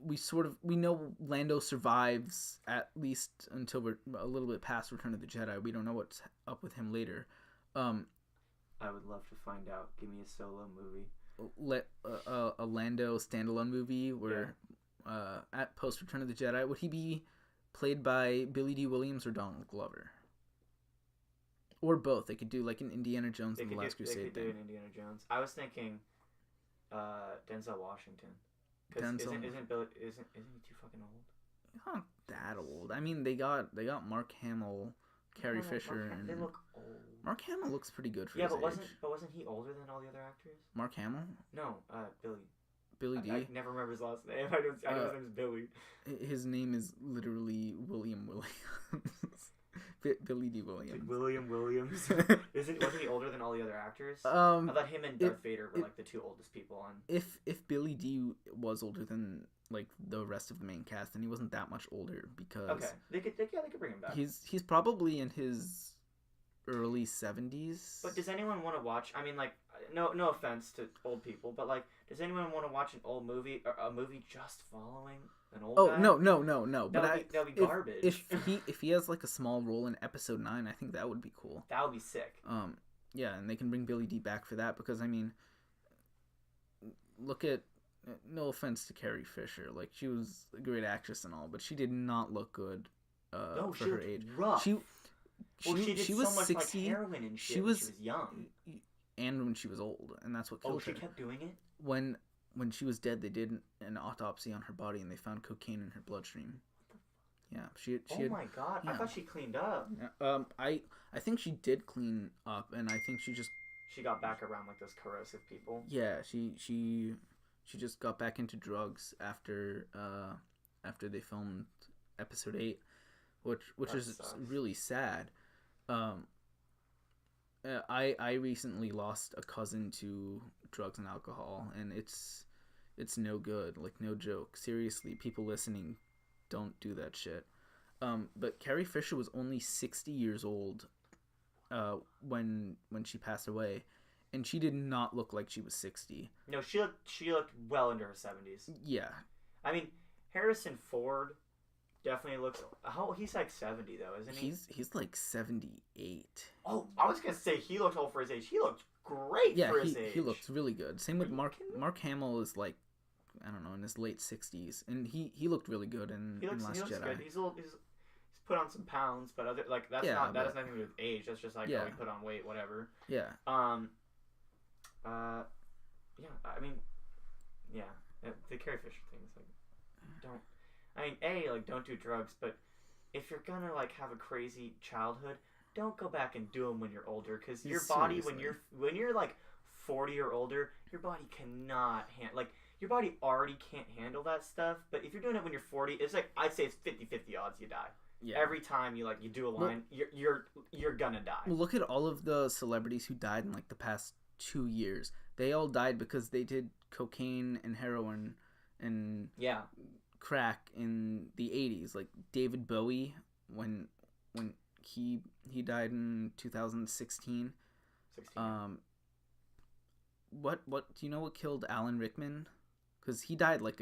We know Lando survives at least until we're a little bit past Return of the Jedi. We don't know what's up with him later. I would love to find out. Give me a Solo movie. A Lando standalone movie where at post Return of the Jedi, would he be played by Billy D. Williams or Donald Glover? Or both. They could do like an Indiana Jones and the Last Crusade thing. They could do an Indiana Jones. I was thinking Denzel Washington. Because isn't he too fucking old? He's not that old. I mean, they got Mark Hamill, Carrie Fisher, and they look old. Mark Hamill looks pretty good for his age. But wasn't he older than all the other actors? Mark Hamill? No, Billy. Billy D. I never remember his last name. I know his name is Billy. His name is literally William Williams. Billy D. Williams. Williams. Wasn't he older than all the other actors? I thought him and Darth Vader were like the two oldest people on. If Billy D was older than like the rest of the main cast, then he wasn't that much older because they could bring him back. He's probably in his early 70s. But does anyone want to watch? I mean, like, no offense to old people, but like, does anyone want to watch an old movie or a movie just following an old guy? No. That'll be garbage. If he has like a small role in episode 9, I think that would be cool. That would be sick. Yeah, and they can bring Billy D back for that because I mean, look at. No offense to Carrie Fisher, like she was a great actress and all, but she did not look good for her age. Rough. She did was so much 60. Like heroin and shit when she was young, and when she was old, and that's what killed her. Oh, she kept doing it. When she was dead, they did an autopsy on her body, and they found cocaine in her bloodstream. Yeah, she had, my god! Yeah. I thought she cleaned up. Yeah. I think she did clean up, and I think she got back around like those corrosive people. Yeah, she just got back into drugs after they filmed episode 8, which is really sad. I recently lost a cousin to drugs and alcohol, and it's no good. Like, no joke. Seriously, people listening, don't do that shit. But Carrie Fisher was only 60 years old when she passed away. And she did not look like she was 60. No, she looked well into her 70s. Yeah. I mean, Harrison Ford definitely looks... He's like 70, though, isn't he? He's like 78. Oh, I was going to say he looked old for his age. He looked great for his age. He looks really good. Same with Mark Hamill is like, I don't know, in his late 60s. And he looked really good in Last Jedi. Good. He's put on some pounds, but that has nothing to do with age. That's just like, he put on weight, whatever. Yeah. I mean, the Carrie Fisher thing is like, don't do drugs, but if you're gonna like have a crazy childhood, don't go back and do them when you're older, because your body, when you're like 40 or older, your body cannot your body already can't handle that stuff. But if you're doing it when you're 40, it's like, I'd say it's 50-50 odds you die. Yeah. Every time you do a line, you're gonna die. Well, look at all of the celebrities who died in like the past 2 years. They all died because they did cocaine and heroin and crack in the 80s. Like David Bowie, when he died in 2016. What do you know what killed Alan Rickman? Because he died like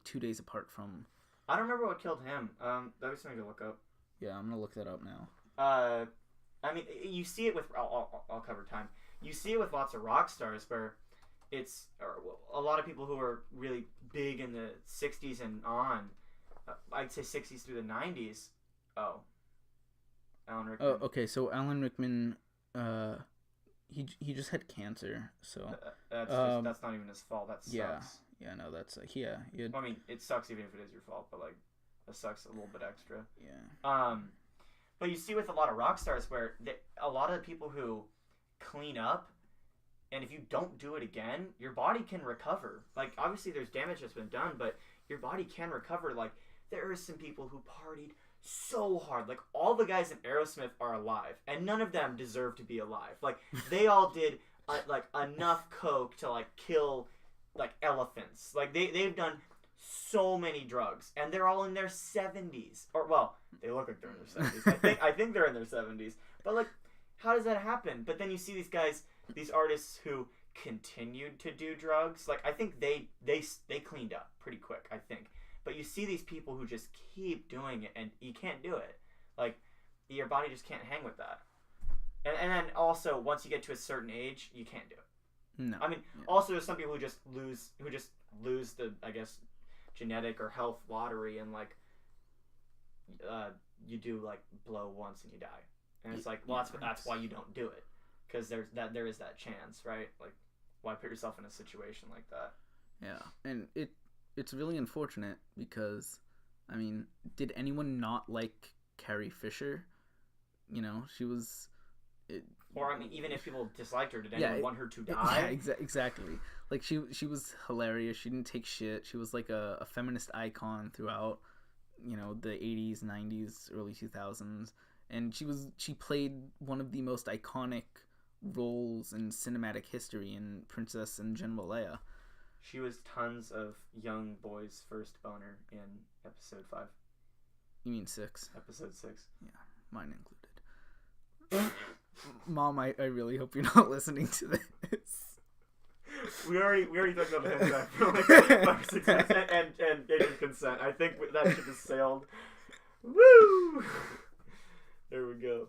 2 days apart from. I don't remember what killed him. That'd be something to look up. Yeah, I'm gonna look that up now. I mean, you see it with I'll cover time. You see it with lots of rock stars where it's a lot of people who are really big in the 60s and on. I'd say 60s through the 90s. Oh, Alan Rickman. Oh, okay. So Alan Rickman, he just had cancer. So that's not even his fault. That sucks. Yeah. No, that's I mean, it sucks even if it is your fault, but like, that sucks a little bit extra. Yeah. But you see with a lot of rock stars where a lot of the people who clean up, and if you don't do it again, your body can recover. Like, obviously there's damage that's been done, but your body can recover. Like, there are some people who partied so hard. Like, all the guys in Aerosmith are alive, and none of them deserve to be alive. Like, they all did like enough coke to like kill like elephants. Like, they've done so many drugs, and they're all in their 70s. Or, well, they look like they're in their 70s. I think they're in their 70s. But like, how does that happen? But then you see these guys, these artists who continued to do drugs. Like, I think they cleaned up pretty quick, I think. But you see these people who just keep doing it, and you can't do it. Like, your body just can't hang with that. And then also, once you get to a certain age, you can't do it. No. I mean, also there's some people who just lose the, I guess, genetic or health lottery, and like, you do like blow once and you die. And it's like, well, that's why you don't do it, because there is that chance, right? Like, why put yourself in a situation like that? Yeah, and it's really unfortunate because, I mean, did anyone not like Carrie Fisher? You know, she was. Or I mean, even if people disliked her, did anyone want her to die? Yeah, exactly. Like, she was hilarious. She didn't take shit. She was like a feminist icon throughout, you know, the 80s, 90s, early 2000s. and she played one of the most iconic roles in cinematic history in Princess and General Leia. She was tons of young boys' first boner in episode 5. You mean 6? Episode 6. Yeah, mine included. Mom, I really hope you're not listening to this. We already talked about the hentai for like 5 or 6 minutes and gave consent. I think that ship has sailed. Woo! There we go.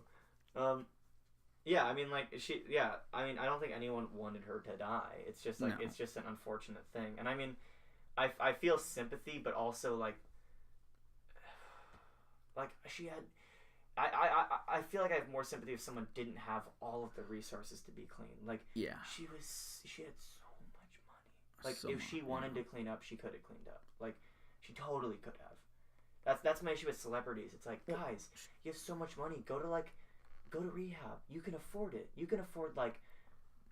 Yeah, I mean, like, I don't think anyone wanted her to die. It's just, like, It's just an unfortunate thing. And, I mean, I feel sympathy, but also, like, she had... I feel like I have more sympathy if someone didn't have all of the resources to be clean. Like, she had so much money. Like, if she wanted to clean up, she could have cleaned up. Like, she totally could have. That's my issue with celebrities. It's like, guys, you have so much money. Go to rehab. You can afford it. You can afford, like,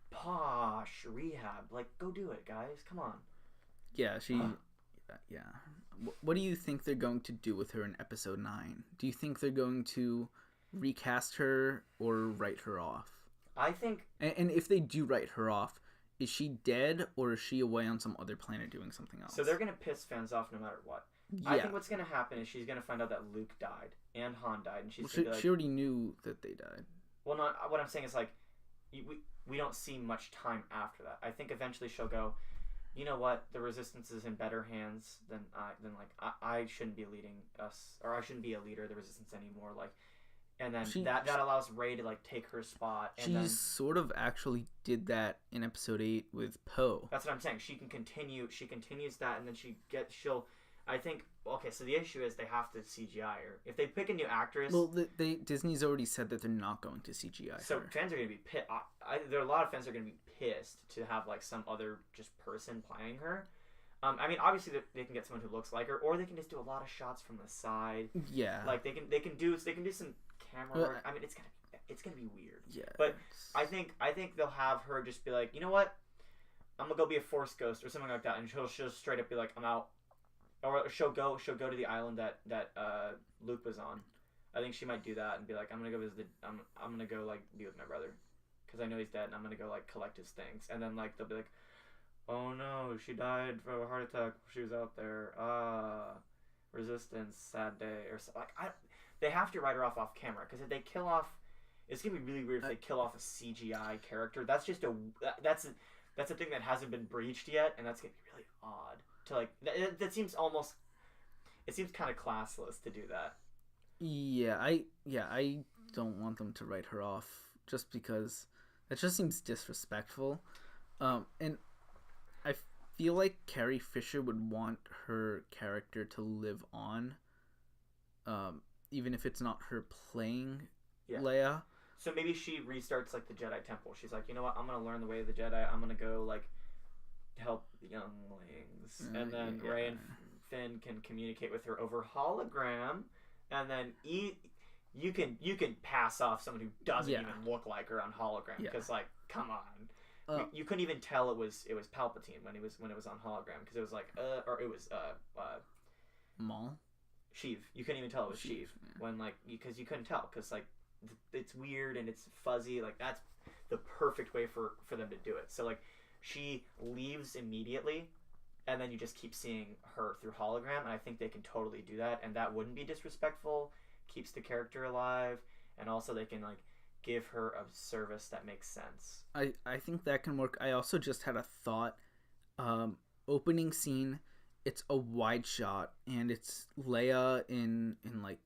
posh rehab. Like, go do it, guys. Come on. Yeah, yeah. What do you think they're going to do with her in episode 9? Do you think they're going to recast her or write her off? I think... And if they do write her off, is she dead or is she away on some other planet doing something else? So they're going to piss fans off no matter what. Yeah. I think what's going to happen is she's going to find out that Luke died and Han died. And she's gonna be like, she already knew that they died. Well, not what I'm saying is, like, we don't see much time after that. I think eventually she'll go, you know what, the Resistance is in better hands than I shouldn't be leading us, or I shouldn't be a leader of the Resistance anymore. Like, and then that allows Rey to, like, take her spot. And she sort of actually did that in episode 8 with Poe. That's what I'm saying. She continues that, and then she'll. I think, okay, so the issue is they have to CGI her. If they pick a new actress... Well, Disney's already said that they're not going to CGI her. So fans are going to be pissed. There are a lot of fans that are going to be pissed to have, like, some other just person playing her. I mean, obviously they can get someone who looks like her, or they can just do a lot of shots from the side. Yeah. Like, they can do some camera work. I mean, it's gonna be weird. Yeah. But I think they'll have her just be like, you know what? I'm gonna go be a Force ghost or something like that, and she'll straight up be like, I'm out. Or she'll go to the island that Luke was on. I think she might do that and be like, I'm gonna go visit. I'm gonna go, like, be with my brother, because I know he's dead, and I'm gonna go, like, collect his things. And then, like, they'll be like, oh no, she died from a heart attack. She was out there. Resistance, sad day, or so. Like, they have to write her off camera, because if they kill off, it's gonna be really weird if they kill off a CGI character. That's just that's a thing that hasn't been breached yet, and that's gonna be really odd. To, like, that seems almost, it seems kind of classless to do that. Yeah, I don't want them to write her off, just because that just seems disrespectful. And I feel like Carrie Fisher would want her character to live on, even if it's not her playing Leia. So maybe she restarts, like, the Jedi Temple. She's like, you know what, I'm gonna learn the way of the Jedi. I'm gonna go, like, help the younglings, and then Rey and Finn can communicate with her over hologram, and then you can pass off someone who doesn't even look like her on hologram, because like, come on, you couldn't even tell it was Palpatine when it was on hologram, because it was like or it was Maul, Sheev. You couldn't even tell it was Sheev when, like, because you couldn't tell, because, like, it's weird and it's fuzzy. Like, that's the perfect way for them to do it. So, like, she leaves immediately, and then you just keep seeing her through hologram, and I think they can totally do that, and that wouldn't be disrespectful, keeps the character alive, and also they can, like, give her a service that makes sense. I think that can work. I also just had a thought. Opening scene, it's a wide shot, and it's Leia in like,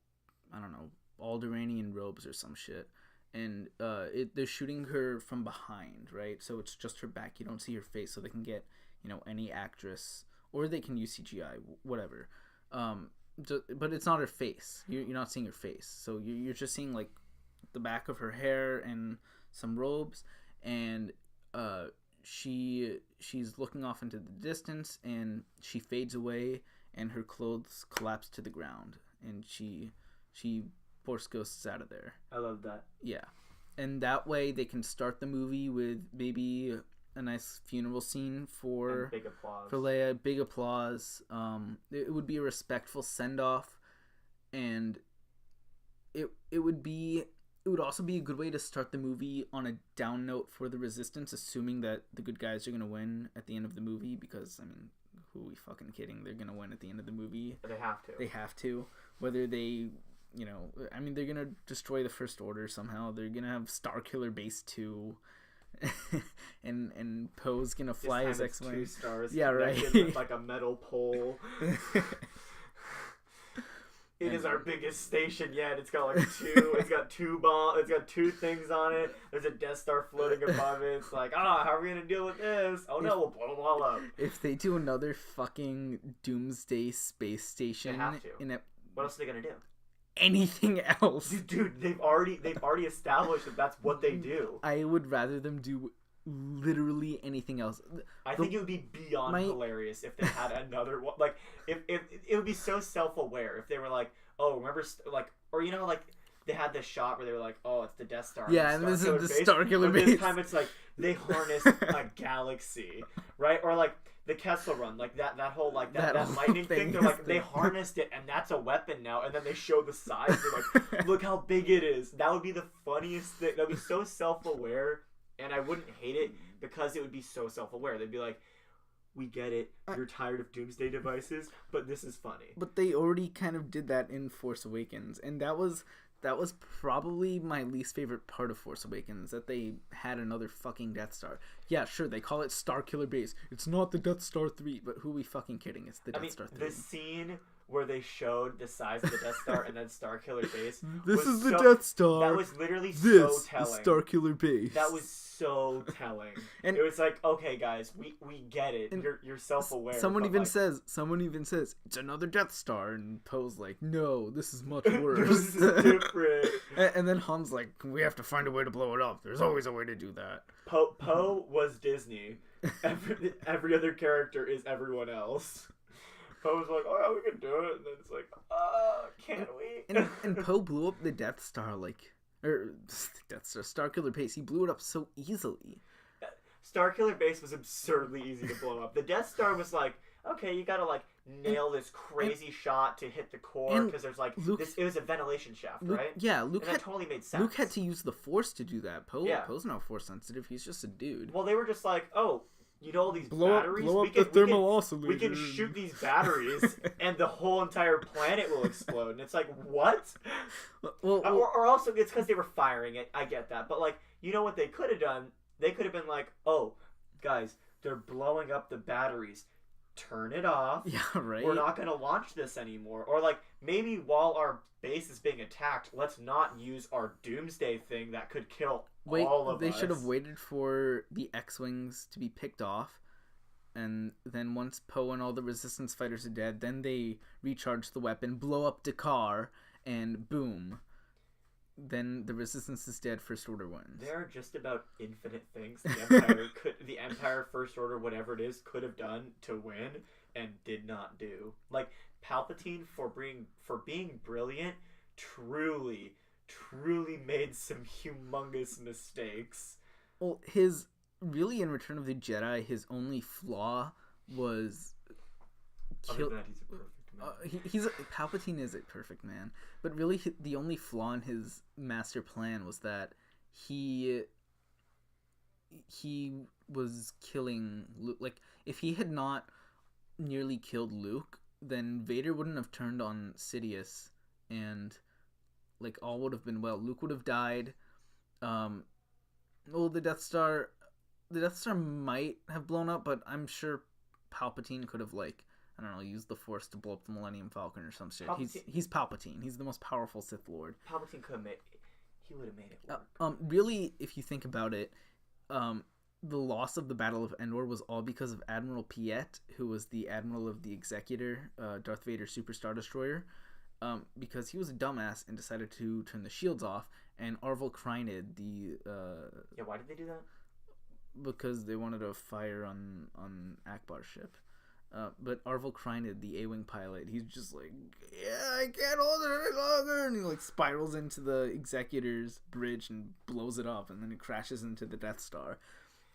I don't know, Alderaanian robes or some shit. And they're shooting her from behind, right? So it's just her back. You don't see her face, so they can get, you know, any actress, or they can use CGI, whatever. But it's not her face. You're not seeing her face. So you're just seeing, like, the back of her hair and some robes, and she's looking off into the distance, and she fades away, and her clothes collapse to the ground, and she Force ghosts out of there. I love that. Yeah. And that way they can start the movie with maybe a nice funeral scene for big applause. For Leia, big applause. It would be a respectful send-off, and it would also be a good way to start the movie on a down note for the Resistance, assuming that the good guys are gonna win at the end of the movie. Because I mean, who are we fucking kidding? They're gonna win at the end of the movie. They have to. They have to. Whether they, you know, I mean, they're gonna destroy the First Order somehow. They're gonna have Starkiller Base 2. and Poe's gonna fly his X-Wing. 2 stars. Yeah, right. With like a metal pole. It is our biggest station yet. It's got like 2. It's got 2 bombs. It's got 2 things on it. There's a Death Star floating above it. It's like, how are we gonna deal with this? Oh no, we'll blow them all up. If they do another fucking Doomsday space station, they have to. What else are they gonna do? Anything else? Dude, they've already established that that's what they do. I would rather them do literally anything else. I think it would be beyond hilarious if they had another one. Like, if it would be so self-aware if they were like, oh, remember, like, or you know, like they had this shot where they were like, oh, it's the Death Star. Yeah, and this is the Starkiller Base. This time it's like they harness a galaxy, right? Or like the Kessel Run, like that whole like that lightning thing. They're like they harnessed it, and that's a weapon now. And then they show the size. They're like, look how big it is. That would be the funniest thing. That would be so self-aware. And I wouldn't hate it because it would be so self-aware. They'd be like, we get it. You're tired of doomsday devices, but this is funny. But they already kind of did that in Force Awakens. And that was probably my least favorite part of Force Awakens, that they had another fucking Death Star. Yeah, sure, they call it Starkiller Base. It's not the Death Star 3, but who are we fucking kidding? It's the Death Star 3. The scene where they showed the size of the Death Star and then Starkiller Base. This is the Death Star. That was literally so telling. This is Starkiller Base. That was so telling. And it was like, okay, guys, we get it. You're self-aware. Someone even says, it's another Death Star, and Poe's like, no, this is much worse. This is different. And then Han's like, we have to find a way to blow it up. There's always a way to do that. Poe was Disney. Every other character is everyone else. Poe was like, oh yeah, we can do it, and then it's like, can we? And Poe blew up the Death Star Starkiller Base. He blew it up so easily. Starkiller Base was absurdly easy to blow up. The Death Star was like, okay, you gotta like nail this crazy shot to hit the core because there's like it was a ventilation shaft, right? Yeah, that totally made sense. Luke had to use the Force to do that. Poe's not Force sensitive. He's just a dude. Well, they were just like, oh, you know all these batteries? Blow up the thermal oscillator. We can shoot these batteries and the whole entire planet will explode. And it's like, what? Or also, it's because they were firing it. I get that. But, like, you know what they could have done? They could have been like, oh, guys, they're blowing up the batteries. Turn it off. Yeah, right. We're not going to launch this anymore. Or, like, maybe while our base is being attacked, let's not use our doomsday thing that could kill all of us. They should have waited for the X-Wings to be picked off, and then once Poe and all the Resistance fighters are dead, then they recharge the weapon, blow up Dakar, and boom. Then the Resistance is dead, First Order wins. There are just about infinite things the Empire, First Order, whatever it is, could have done to win and did not do. Like, Palpatine, for being brilliant, truly made some humongous mistakes. Well, in Return of the Jedi, his only flaw was Other than that, he's a perfect man. Palpatine is a perfect man, but really the only flaw in his master plan was that he was killing Luke. Like, if he had not nearly killed Luke, then Vader wouldn't have turned on Sidious, and like all would have been well. Luke would have died. The Death Star might have blown up, but I'm sure Palpatine could have, like, I don't know, used the Force to blow up the Millennium Falcon or some shit. He's Palpatine. He's the most powerful Sith Lord. Palpatine he would have made it work. Really, if you think about it, the loss of the Battle of Endor was all because of Admiral Piet, who was the admiral of the Executor, Darth Vader's Super Star Destroyer. Because he was a dumbass and decided to turn the shields off, and Arvel Krynid, why did they do that? Because they wanted to fire on Akbar's ship. But Arvel Krynid, the A-Wing pilot, he's just like, yeah, I can't hold it any longer, and he like spirals into the Executor's bridge and blows it up, and then it crashes into the Death Star.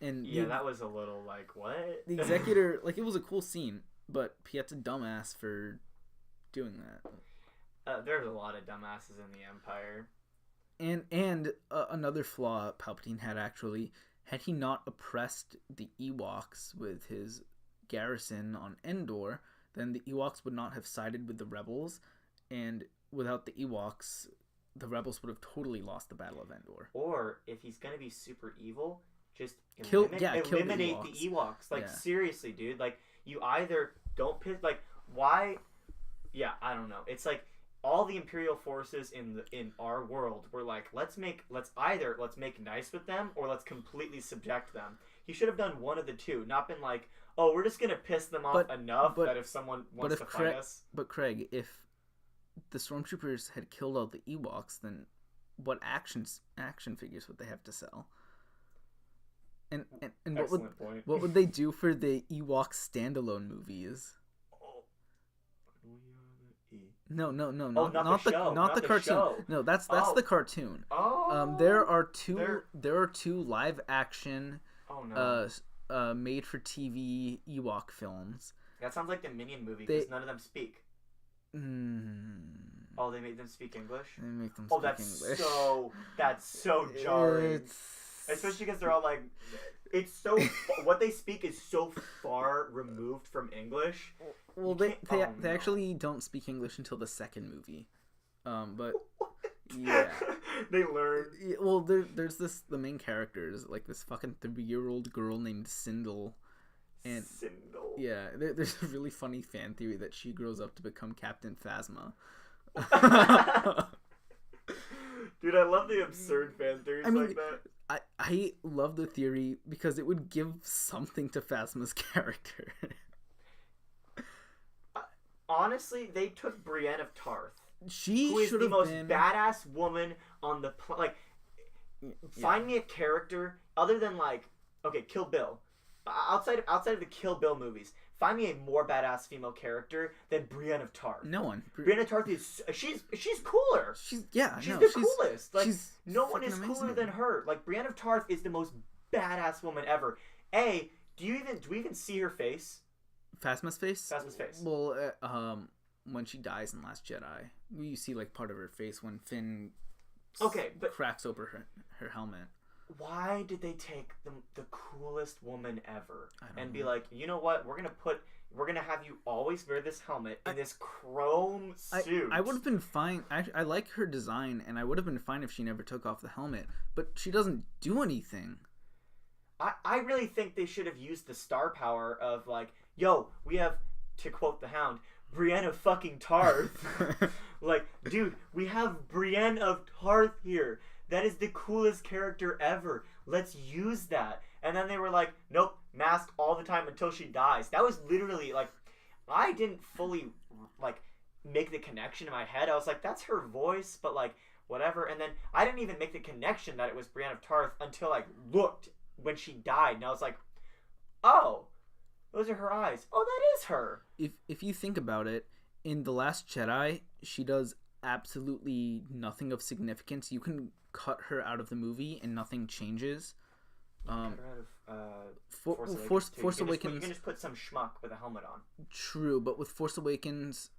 And that was a little like, what? The Executor, like, it was a cool scene, but Piet's a dumbass for doing that. There's a lot of dumbasses in the Empire. And another flaw Palpatine had, actually, had he not oppressed the Ewoks with his garrison on Endor, then the Ewoks would not have sided with the rebels, and without the Ewoks, the rebels would have totally lost the Battle of Endor. Or if he's gonna be super evil, just eliminate the Ewoks. Like, seriously, dude. Like, you either don't piss. Like, why? Yeah, I don't know. It's like all the Imperial forces in our world were like, let's either make nice with them or let's completely subject them. He should have done one of the two, not been like, oh, we're just gonna piss them off enough that if someone wants to fight us. But Craig, if the stormtroopers had killed all the Ewoks, then what action figures would they have to sell? And what would they do for the Ewok standalone movies? No, not the cartoon. Show. No, that's the cartoon. Oh, there are two live action, oh no, made for TV Ewok films. That sounds like the Minion movie because none of them speak. Oh, they made them speak English? They make them speak English. That's so jarring. Especially because they're all like, it's so, what they speak is so far removed from English. Well, they actually don't speak English until the second movie. But, yeah. They learn. Well, there's the main character is like this fucking 3-year-old girl named Sindel. And Sindel. Yeah, there's a really funny fan theory that she grows up to become Captain Phasma. Dude, I love the absurd fan theories like that. I love the theory because it would give something to Phasma's character. Honestly, they took Brienne of Tarth. She who is the most been... badass woman on the find me a character other than Kill Bill. Outside of the Kill Bill movies, find me a more badass female character than Brienne of Tarth. No one. Brienne of Tarth is she's cooler. She's coolest. Like, no one is amazing. cooler than her. Like, Brienne of Tarth is the most badass woman ever. Do we even see her face? Phasma's face? Phasma's face. Well, when she dies in Last Jedi, you see like part of her face when Finn cracks open her helmet. Why did they take the coolest woman ever and be like, you know what, we're gonna have you always wear this helmet in this chrome suit? I would have been fine. I like her design, and I would have been fine if she never took off the helmet. But she doesn't do anything. I really think they should have used the star power of like, yo, we have, to quote the Hound, Brienne of fucking Tarth. Like, dude, we have Brienne of Tarth here. That is the coolest character ever. Let's use that. And then they were like, nope, mask all the time until she dies. That was literally like, I didn't fully make the connection in my head. I was like, that's her voice, but like whatever. And then I didn't even make the connection that it was Brienne of Tarth until I looked when she died, and I was like, oh, those are her eyes. Oh, that is her. If you think about it, in The Last Jedi, she does absolutely nothing of significance. You can cut her out of the movie and nothing changes. Force Awakens. You can just put some schmuck with a helmet on. True, but with Force Awakens,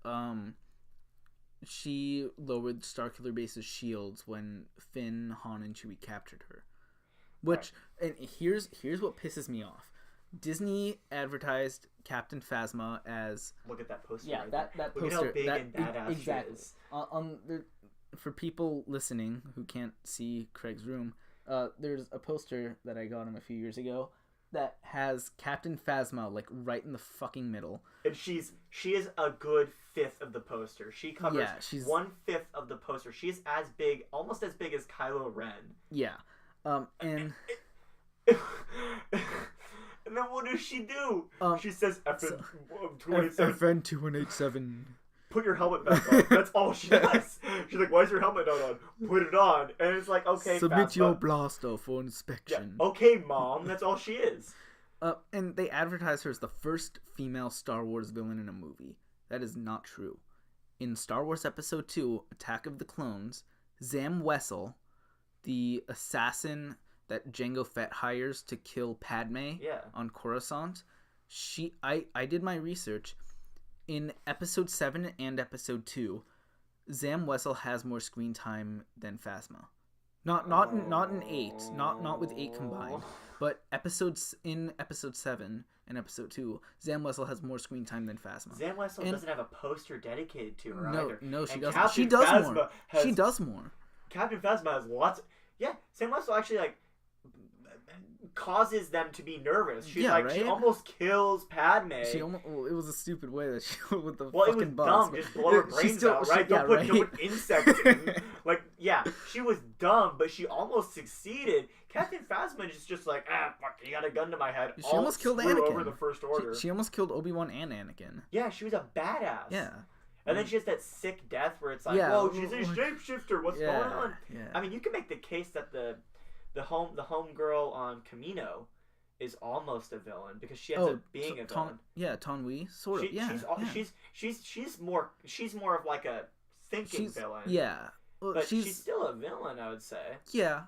she lowered Starkiller Base's shields when Finn, Han, and Chewie captured her. And here's what pisses me off. Disney advertised Captain Phasma as... Look at that poster. Yeah, right that there. poster. Look at how big and badass exactly. she is. For people listening who can't see Craig's room, there's a poster that I got him a few years ago that has Captain Phasma like right in the fucking middle. And she is a good fifth of the poster. She covers 1/5 of the poster. She is almost as big as Kylo Ren. Yeah. And and then what does she do? She says FN 2187. Put your helmet back on. That's all she does. She's like, why is your helmet not on? Put it on. And it's like, okay, submit Phasma. your blaster for inspection. Yeah. Okay, Mom. That's all she is. And they advertise her as the first female Star Wars villain in a movie. That is not true. In Star Wars Episode 2, Attack of the Clones, Zam Wesell, the assassin that Jango Fett hires to kill Padme on Coruscant, I did my research. In Episode 7 and Episode 2, Zam Wesell has more screen time than Phasma. Not in 8, not with 8 combined, but in episode 7 and episode 2, Zam Wesell has more screen time than Phasma. Zam Wesell doesn't have a poster dedicated to her either. No, she and doesn't. Captain She does Phasma more. She does more. Captain Phasma has lots. Yeah, Zam Wesell actually like causes them to be nervous. She's like, right? She almost kills Padme. It was a stupid way that she with the fucking it was bugs. Dumb. Just blow her brains out, right? Don't put insects in. Like, yeah, she was dumb, but she almost succeeded. Captain Phasma is just like, fuck, you got a gun to my head. She almost killed Anakin. Over the First Order. She almost killed Obi-Wan and Anakin. Yeah, she was a badass. Yeah. And then she has that sick death where it's like, whoa, she's a shapeshifter. What's going on? Yeah. I mean, you can make the case that the home girl on Kamino is almost a villain because she ends up being a villain. Ton Wee, sort of. She's more of like a thinking villain. Yeah, but she's still a villain, I would say. Yeah.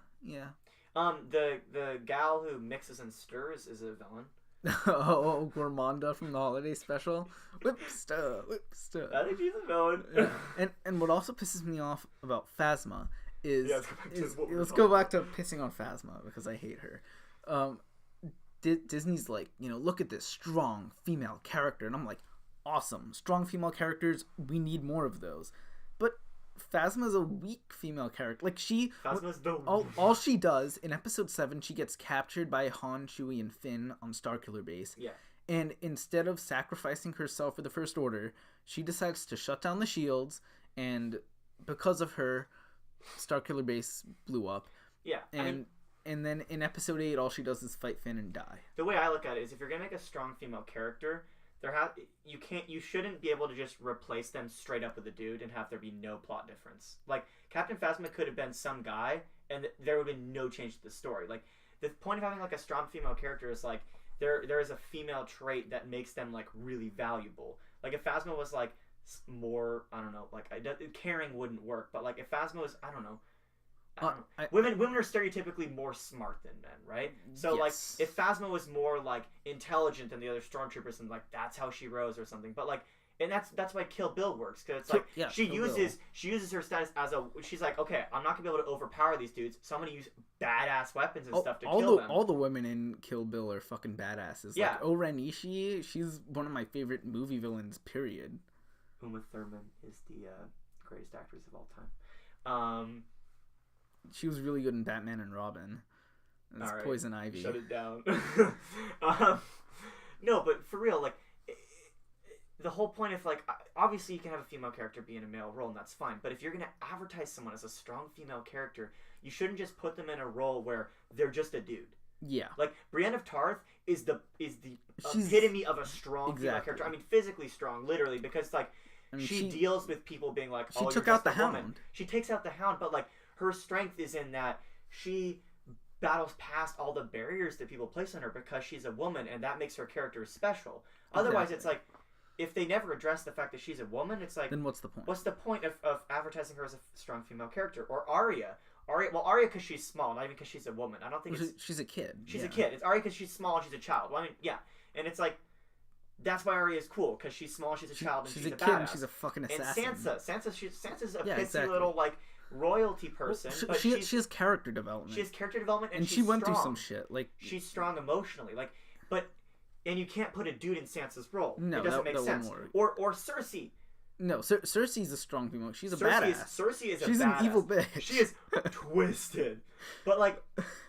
The gal who mixes and stirs is a villain. Gourmanda from the holiday special. Whip stir. I think she's a villain. And what also pisses me off about Phasma is let's go back to pissing on Phasma because I hate her. Disney's like, look at this strong female character, and I'm like, awesome, strong female characters, we need more of those. But Phasma's a weak female character. Like Phasma's the all she does in episode 7, she gets captured by Han, Chewie, and Finn on Starkiller Base. Yeah. And instead of sacrificing herself for the First Order, she decides to shut down the shields, and because of her, Starkiller Base blew up. Yeah. And then in episode 8, all she does is fight Finn and die. The way I look at it is, if you're gonna make a strong female character, you shouldn't be able to just replace them straight up with a dude and have there be no plot difference. Like, Captain Phasma could have been some guy, and there would have been no change to the story. Like, the point of having like a strong female character is like there is a female trait that makes them like really valuable. Like, if Phasma was like more, I don't know, like caring wouldn't work, but like if Phasma was, I don't know. Women are stereotypically more smart than men, right? So like if Phasma was more like intelligent than the other stormtroopers, and like that's how she rose or something. But like, and that's why Kill Bill works, because it's like she uses her status as she's like, okay, I'm not gonna be able to overpower these dudes, so I'm gonna use badass weapons and stuff to kill them. All the women in Kill Bill are fucking badasses. Yeah. Like Oren Ishii, she's one of my favorite movie villains. Period. Uma Thurman is the greatest actress of all time. She was really good in Batman and Robin. That's right. Poison Ivy. Shut it down. No, but for real, like, the whole point of, like, obviously you can have a female character be in a male role, and that's fine. But if you're going to advertise someone as a strong female character, you shouldn't just put them in a role where they're just a dude. Yeah. Like, Brienne of Tarth is the epitome of a strong female character. I mean, physically strong, literally, because, like, she deals with people being like, oh, she took out the Hound. She takes out the Hound, but, like, her strength is in that she battles past all the barriers that people place on her because she's a woman, and that makes her character special. Otherwise, it's like, if they never address the fact that she's a woman, it's like, then what's the point? What's the point of advertising her as a strong female character? Or Arya, because she's small, not even because she's a woman. I don't think she's a kid. She's a kid. It's Arya because she's small and she's a child. Well, I mean, yeah, and it's like, that's why Arya is cool, because she's small, she's a child, and she's a kid, and she's a fucking assassin. And Sansa's a pissy little like royalty person. Well, but she has character development. She has character development, and she went strong. through some shit. Like, she's strong emotionally, and you can't put a dude in Sansa's role. No, it doesn't make sense. Or Cersei. No, Cersei's a strong female. She's a badass. Cersei is She's badass. An evil bitch. She is twisted. But like,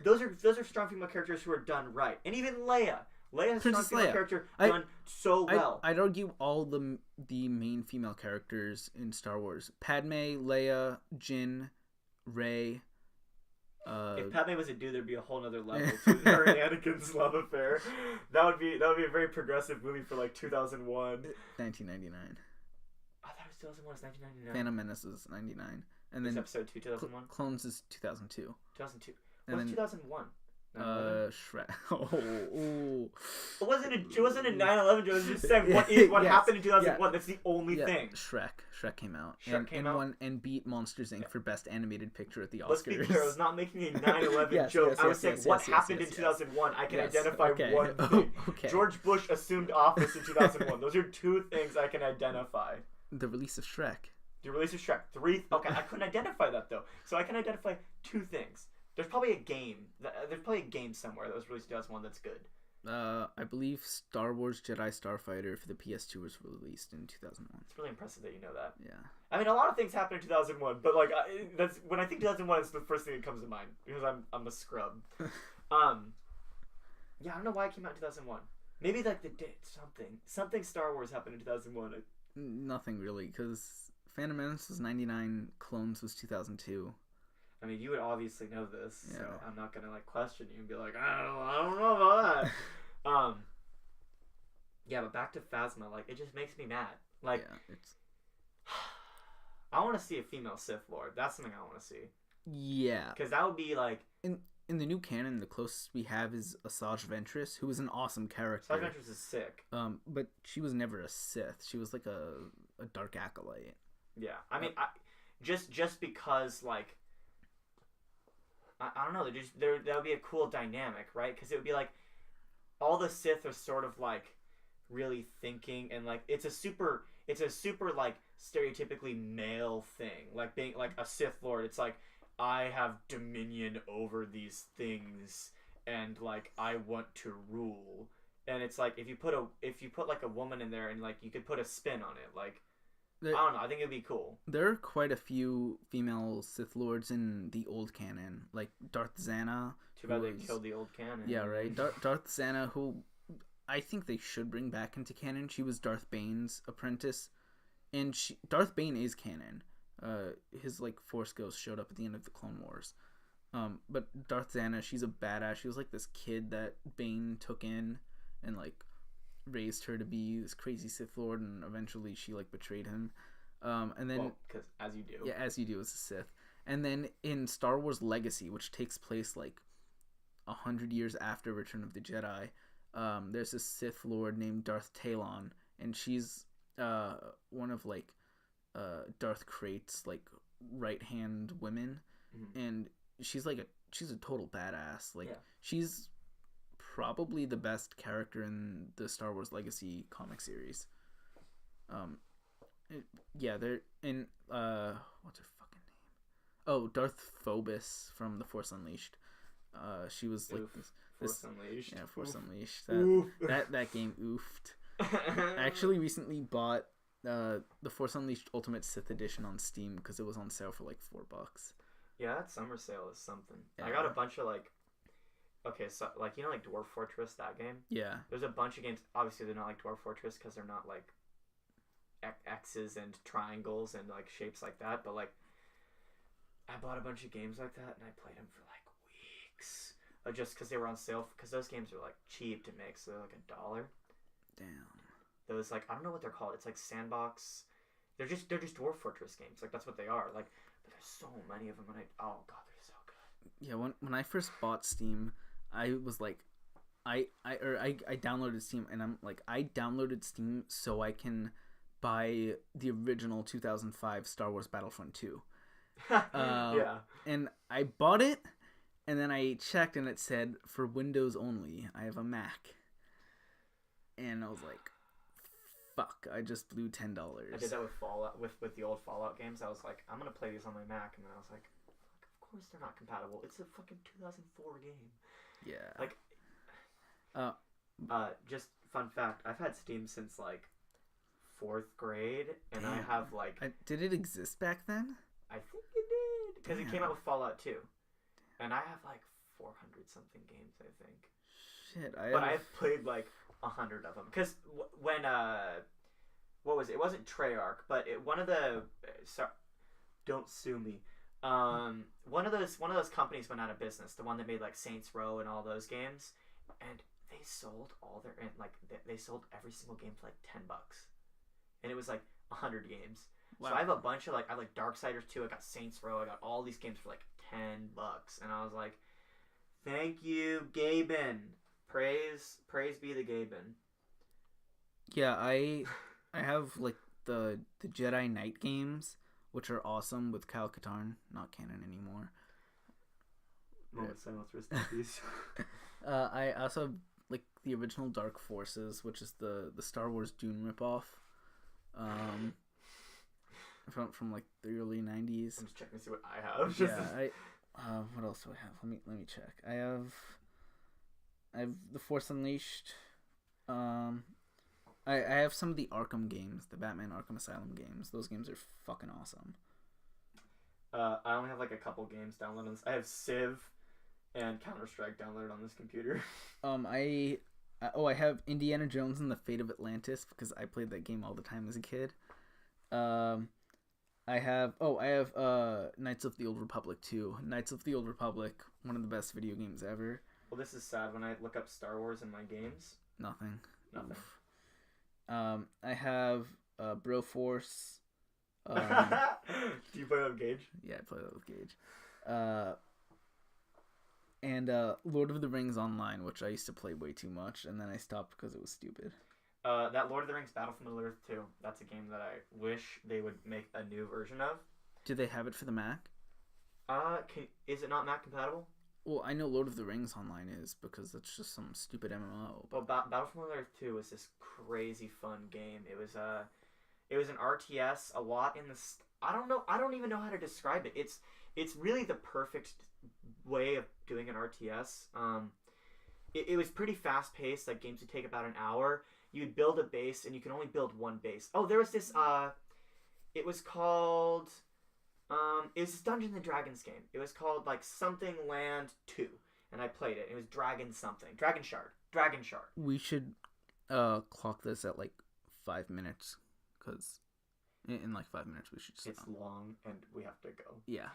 those are strong female characters who are done right. And even Leia. Leia's a strong female character done so well. I'd argue all the main female characters in Star Wars: Padme, Leia, Jyn, Rey. If Padme was a dude, there'd be a whole other level to her and Anakin's love affair. That would be a very progressive movie for like 2001. 1999. I thought it was 2001. It's 1999. Phantom Menace was 99, and then episode 2, 2001. Clones is 2002. 2002. And what's 2001? Shrek. It wasn't a 9/11 joke. It was just saying what happened in 2001. Yeah. That's the only thing. Shrek came out. And beat Monsters Inc. for Best Animated Picture at the Oscars. Let's be clear. I was not making a 9/11 joke. I was saying what happened in 2001. I can identify one thing. Okay. George Bush assumed office in 2001. Those are two things I can identify. The release of Shrek. The release of Shrek. 3. Okay, I couldn't identify that though. So I can identify 2 things. There's probably a game. There's probably a game somewhere that was released in 2001 that's good. I believe Star Wars Jedi Starfighter for the PS2 was released in 2001. It's really impressive that you know that. Yeah. I mean, a lot of things happened in 2001, but like that's when I think 2001 is the first thing that comes to mind because I'm a scrub. Yeah, I don't know why it came out in 2001. Maybe like the date something Star Wars happened in 2001. Nothing really, because Phantom Menace was 99, Clones was 2002. I mean, you would obviously know this, Yeah. so I'm not gonna like question you and be like, I don't know about that. Yeah, but back to Phasma, like it just makes me mad. Like, yeah, it's I want to see a female Sith Lord. That's something I want to see. yeah. Because that would be like In the new canon, the closest we have is Asajj Ventress, who is an awesome character. Asajj Ventress is sick. But she was never a Sith. She was like a dark acolyte. Yeah, I mean, just because like I don't know, that would be a cool dynamic, right? Because it would be like all the Sith are sort of like really thinking, and like it's a super like stereotypically male thing, like being like a Sith Lord. It's like I have dominion over these things, and like I want to rule. And it's like if you put like a woman in there, and like you could put a spin on it, like I don't know. I think it'd be cool. There are quite a few female Sith Lords in the old canon, like Darth Zana. Too bad they killed the old canon. Yeah, right. Darth Zana, who I think they should bring back into canon. She was Darth Bane's apprentice, and Darth Bane is canon. His like Force Ghost showed up at the end of the Clone Wars. But Darth Zana, she's a badass. She was like this kid that Bane took in and like raised her to be this crazy Sith Lord, and eventually she like betrayed him. And then because as you do, yeah, as you do as a Sith. And then in Star Wars Legacy, which takes place like 100 years after Return of the Jedi, there's this Sith Lord named Darth Talon, and she's one of like Darth Krait's like right hand women, and she's a total badass. Like she's probably the best character in the Star Wars Legacy comic series. They're in what's her fucking name? Oh, Darth Phobos from The Force Unleashed. She was like this Force Unleashed. Yeah, Force Oof. Unleashed. That game oofed. I actually recently bought the Force Unleashed Ultimate Sith Edition on Steam because it was on sale for like $4. Yeah, that summer sale is something. Yeah. I got a bunch of like, okay, so like you know like Dwarf Fortress, that game. Yeah. There's a bunch of games. Obviously, they're not like Dwarf Fortress because they're not like X's and triangles and like shapes like that. But like, I bought a bunch of games like that and I played them for like weeks, just because they were on sale. Because those games are like cheap to make, so they're like $1. Damn. Those like I don't know what they're called. It's like sandbox. They're just Dwarf Fortress games. Like that's what they are. Like, but there's so many of them, and oh god, they're so good. Yeah, when I first bought Steam, I was like, I downloaded Steam, and I'm like, I downloaded Steam so I can buy the original 2005 Star Wars Battlefront 2. Yeah. And I bought it, and then I checked, and it said for Windows only. I have a Mac, and I was like, fuck! I just blew $10. I did that with Fallout, with the old Fallout games. I was like, I'm gonna play these on my Mac, and then I was like, of course they're not compatible. It's a fucking 2004 game. Yeah. Like, just fun fact, I've had Steam since like 4th grade, and Damn. I have like. Did it exist back then? I think it did because it came out with Fallout 2, and I have like 400 something games, I think. Shit, I've played like 100 of them because when what was it? It wasn't Treyarch, but one of the don't sue me. One of those companies went out of business. The one that made like Saints Row and all those games, and they sold all their they sold every single game for like $10, and it was like 100 games. Wow. So I have a bunch of I like Darksiders 2. I got Saints Row. I got all these games for like $10, and I was like, thank you, Gaben. Praise be the Gaben. Yeah, I have like the Jedi Knight games, which are awesome with Kyle Katarn, not canon anymore. Moment silence, rest in peace. I also have like the original Dark Forces, which is the Star Wars Dune ripoff. from like the early 90s. I'm just checking to see what I have. Yeah, what else do I have? Let me check. I have The Force Unleashed. I have some of the Arkham games, the Batman Arkham Asylum games. Those games are fucking awesome. I only have like a couple games downloaded on this. I have Civ and Counter-Strike downloaded on this computer. I have Indiana Jones and the Fate of Atlantis because I played that game all the time as a kid. I have Knights of the Old Republic 2. Knights of the Old Republic, one of the best video games ever. Well, this is sad. When I look up Star Wars in my games, Nothing. Oof. I have Broforce. Do you play that with Gage? Yeah, I play that with Gage. And Lord of the Rings Online, which I used to play way too much, and then I stopped because it was stupid. That Lord of the Rings Battle for Middle-earth 2, that's a game that I wish they would make a new version of. Do they have it for the Mac? Is it not Mac compatible? Well, I know Lord of the Rings Online is because it's just some stupid MMO. Well, Battle for Middle-earth 2 was this crazy fun game. It was an RTS, a lot in the... I don't even know how to describe it. It's really the perfect way of doing an RTS. It was pretty fast-paced. Like, games would take about an hour. You'd build a base, and you can only build one base. Oh, there was this... it was called... it was this Dungeons and Dragons game. It was called, like, something Land 2. And I played it. It was Dragon something. Dragon Shard. We should clock this at, like, 5 minutes. Because in like 5 minutes we should stop. It's long, and we have to go. Yeah.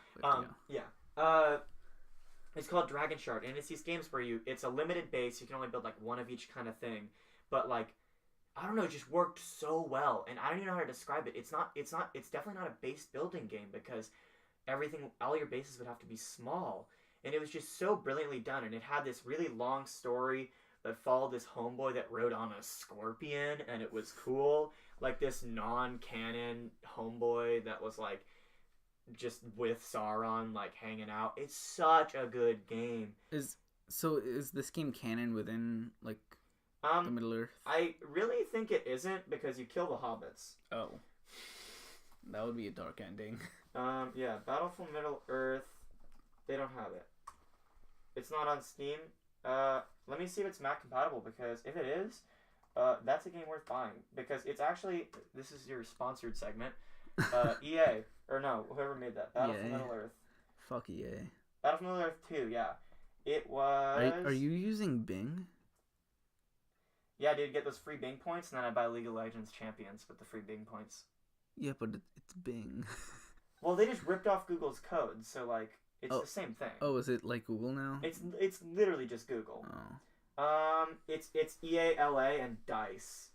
Yeah. It's called Dragon Shard, and it's these games where it's a limited base. You can only build, like, one of each kind of thing. But, like, I don't know, it just worked so well, and I don't even know how to describe it. It's definitely not a base building game because all your bases would have to be small, and it was just so brilliantly done, and it had this really long story that followed this homeboy that rode on a scorpion, and it was cool, like this non-canon homeboy that was like just with Sauron, like hanging out. It's such a good game. Is this game canon within like the Middle Earth? I really think it isn't because you kill the hobbits. Oh. That would be a dark ending. Yeah, Battle for Middle Earth. They don't have it. It's not on Steam. Let me see if it's Mac compatible, because if it is, that's a game worth buying. Because it's actually, this is your sponsored segment. EA, or no, whoever made that. Battle for Middle Earth. Fuck EA. Battle for Middle Earth 2, yeah. It was... Are you using Bing? Yeah, dude, get those free Bing points, and then I buy League of Legends Champions with the free Bing points. Yeah, but it's Bing. Well, they just ripped off Google's code, so, like, it's the same thing. Oh, is it like Google now? It's literally just Google. Oh. It's EA, LA, and DICE.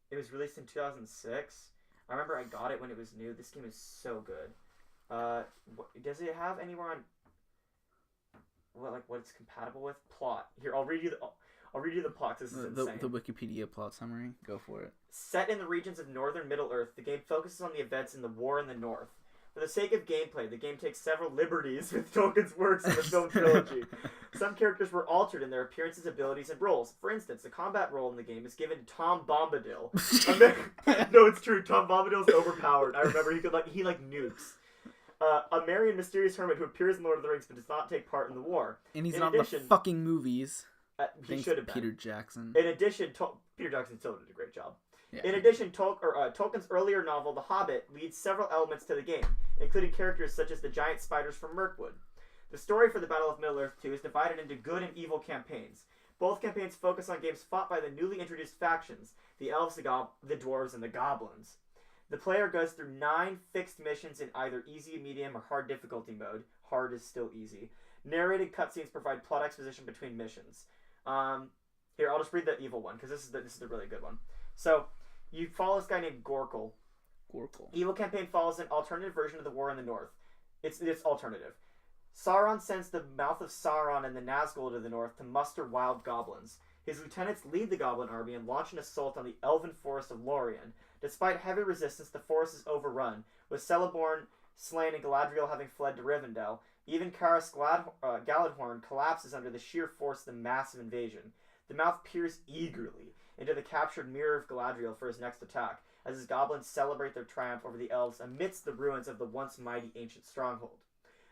It was released in 2006. I remember I got it when it was new. This game is so good. Does it have anywhere on what it's compatible with? Plot. Here, I'll read you the plot. This is insane. The Wikipedia plot summary. Go for it. Set in the regions of northern Middle-earth, the game focuses on the events in the War in the North. For the sake of gameplay, the game takes several liberties with Tolkien's works in the film trilogy. Some characters were altered in their appearances, abilities, and roles. For instance, the combat role in the game is given to Tom Bombadil. No, it's true. Tom Bombadil's overpowered. I remember he nukes. A merry and mysterious hermit who appears in Lord of the Rings but does not take part in the war. And he's not in the fucking movies. He should have been. Peter Jackson. In addition, Peter Jackson still did a great job. Yeah. In addition, Tolkien's earlier novel, The Hobbit, leads several elements to the game, including characters such as the giant spiders from Mirkwood. The story for the Battle of Middle-earth 2 is divided into good and evil campaigns. Both campaigns focus on games fought by the newly introduced factions, the elves, the dwarves, and the goblins. The player goes through 9 fixed missions in either easy, medium, or hard difficulty mode. Hard is still easy. Narrated cutscenes provide plot exposition between missions. Here, I'll just read the evil one, because this is the really good one. So, you follow this guy named Gorkle. Evil campaign follows an alternative version of the War in the North. It's alternative. Sauron sends the Mouth of Sauron and the Nazgul to the north to muster wild goblins. His lieutenants lead the goblin army and launch an assault on the elven forest of Lorien. Despite heavy resistance, the forest is overrun, with Celeborn slain and Galadriel having fled to Rivendell. Even Karis Galadhorn collapses under the sheer force of the massive invasion. The Mouth peers eagerly into the captured mirror of Galadriel for his next attack. as his goblins celebrate their triumph over the elves amidst the ruins of the once mighty ancient stronghold.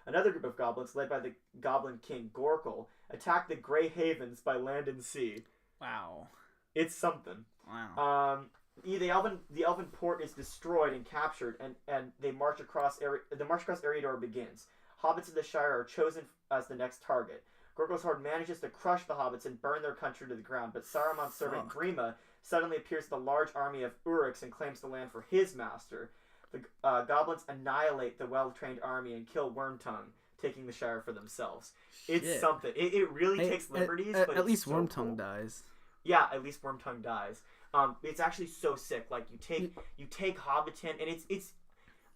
Another group of goblins, led by the goblin king Gorkle, attack the Grey Havens by land and sea. Wow. It's something. Wow. The elven port is destroyed and captured, and they march across. The march across Eriador begins. Hobbits of the Shire are chosen as the next target. Gorkle's horde manages to crush the hobbits and burn their country to the ground, but Saruman's servant Grima suddenly appears with a large army of Uruks and claims the land for his master. The goblins annihilate the well-trained army and kill Wormtongue, taking the Shire for themselves. It's something. It really takes liberties, but at least so Wormtongue cool. dies. Yeah, at least Wormtongue dies. It's actually so sick. Like you take Hobbiton, and it's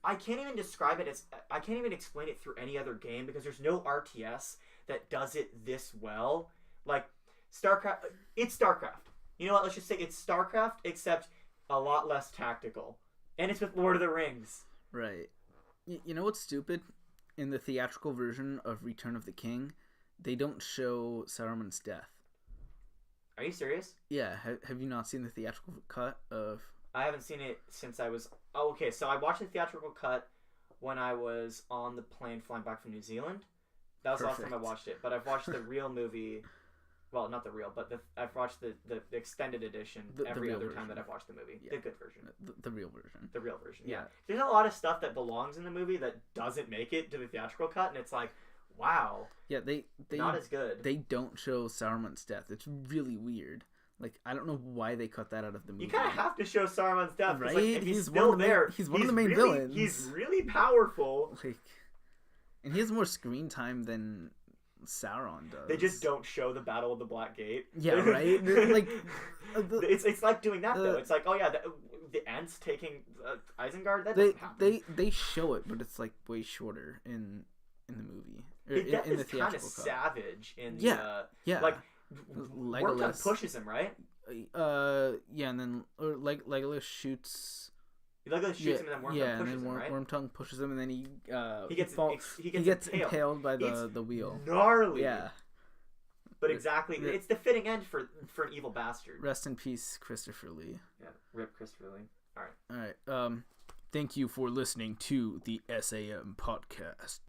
I can't even describe it as I can't even explain it through any other game because there's no RTS that does it this well. Like StarCraft, it's StarCraft. You know what? Let's just say it's StarCraft, except a lot less tactical, and it's with Lord of the Rings. Right. You know what's stupid? In the theatrical version of Return of the King, they don't show Saruman's death. Are you serious? Yeah. Have you not seen the theatrical cut of? I haven't seen it since I was. Oh, okay. So I watched the theatrical cut when I was on the plane flying back from New Zealand. That was the last time I watched it. But I've watched the real movie. Well, not the real, but I've watched the extended edition every other time that I've watched the movie. Yeah. The good version. The real version. The real version, yeah. There's a lot of stuff that belongs in the movie that doesn't make it to the theatrical cut, and it's like, wow. Yeah, they not as good. They don't show Saruman's death. It's really weird. Like, I don't know why they cut that out of the movie. You kind of have to show Saruman's death. Right? Like, if he's still there. He's one of the main villains. He's really powerful. Like, and he has more screen time than Sauron does. They just don't show the Battle of the Black Gate. Yeah, right? Like, it's like doing that, though. It's like, oh, yeah, the Ents taking Isengard? That doesn't happen. They show it, but it's, like, way shorter in the movie. His death is kind of savage in the... Yeah. Like, Wormtongue pushes him, right? Yeah, and then Legolas shoots. Legolas shoots him, and then Wormtongue pushes him, right? Wormtongue pushes him, and then he gets impaled by the wheel. Gnarly. Yeah. But exactly, it's the fitting end for an evil bastard. Rest in peace, Christopher Lee. Yeah, rip Christopher Lee. All right. Thank you for listening to the S.A.M. podcast.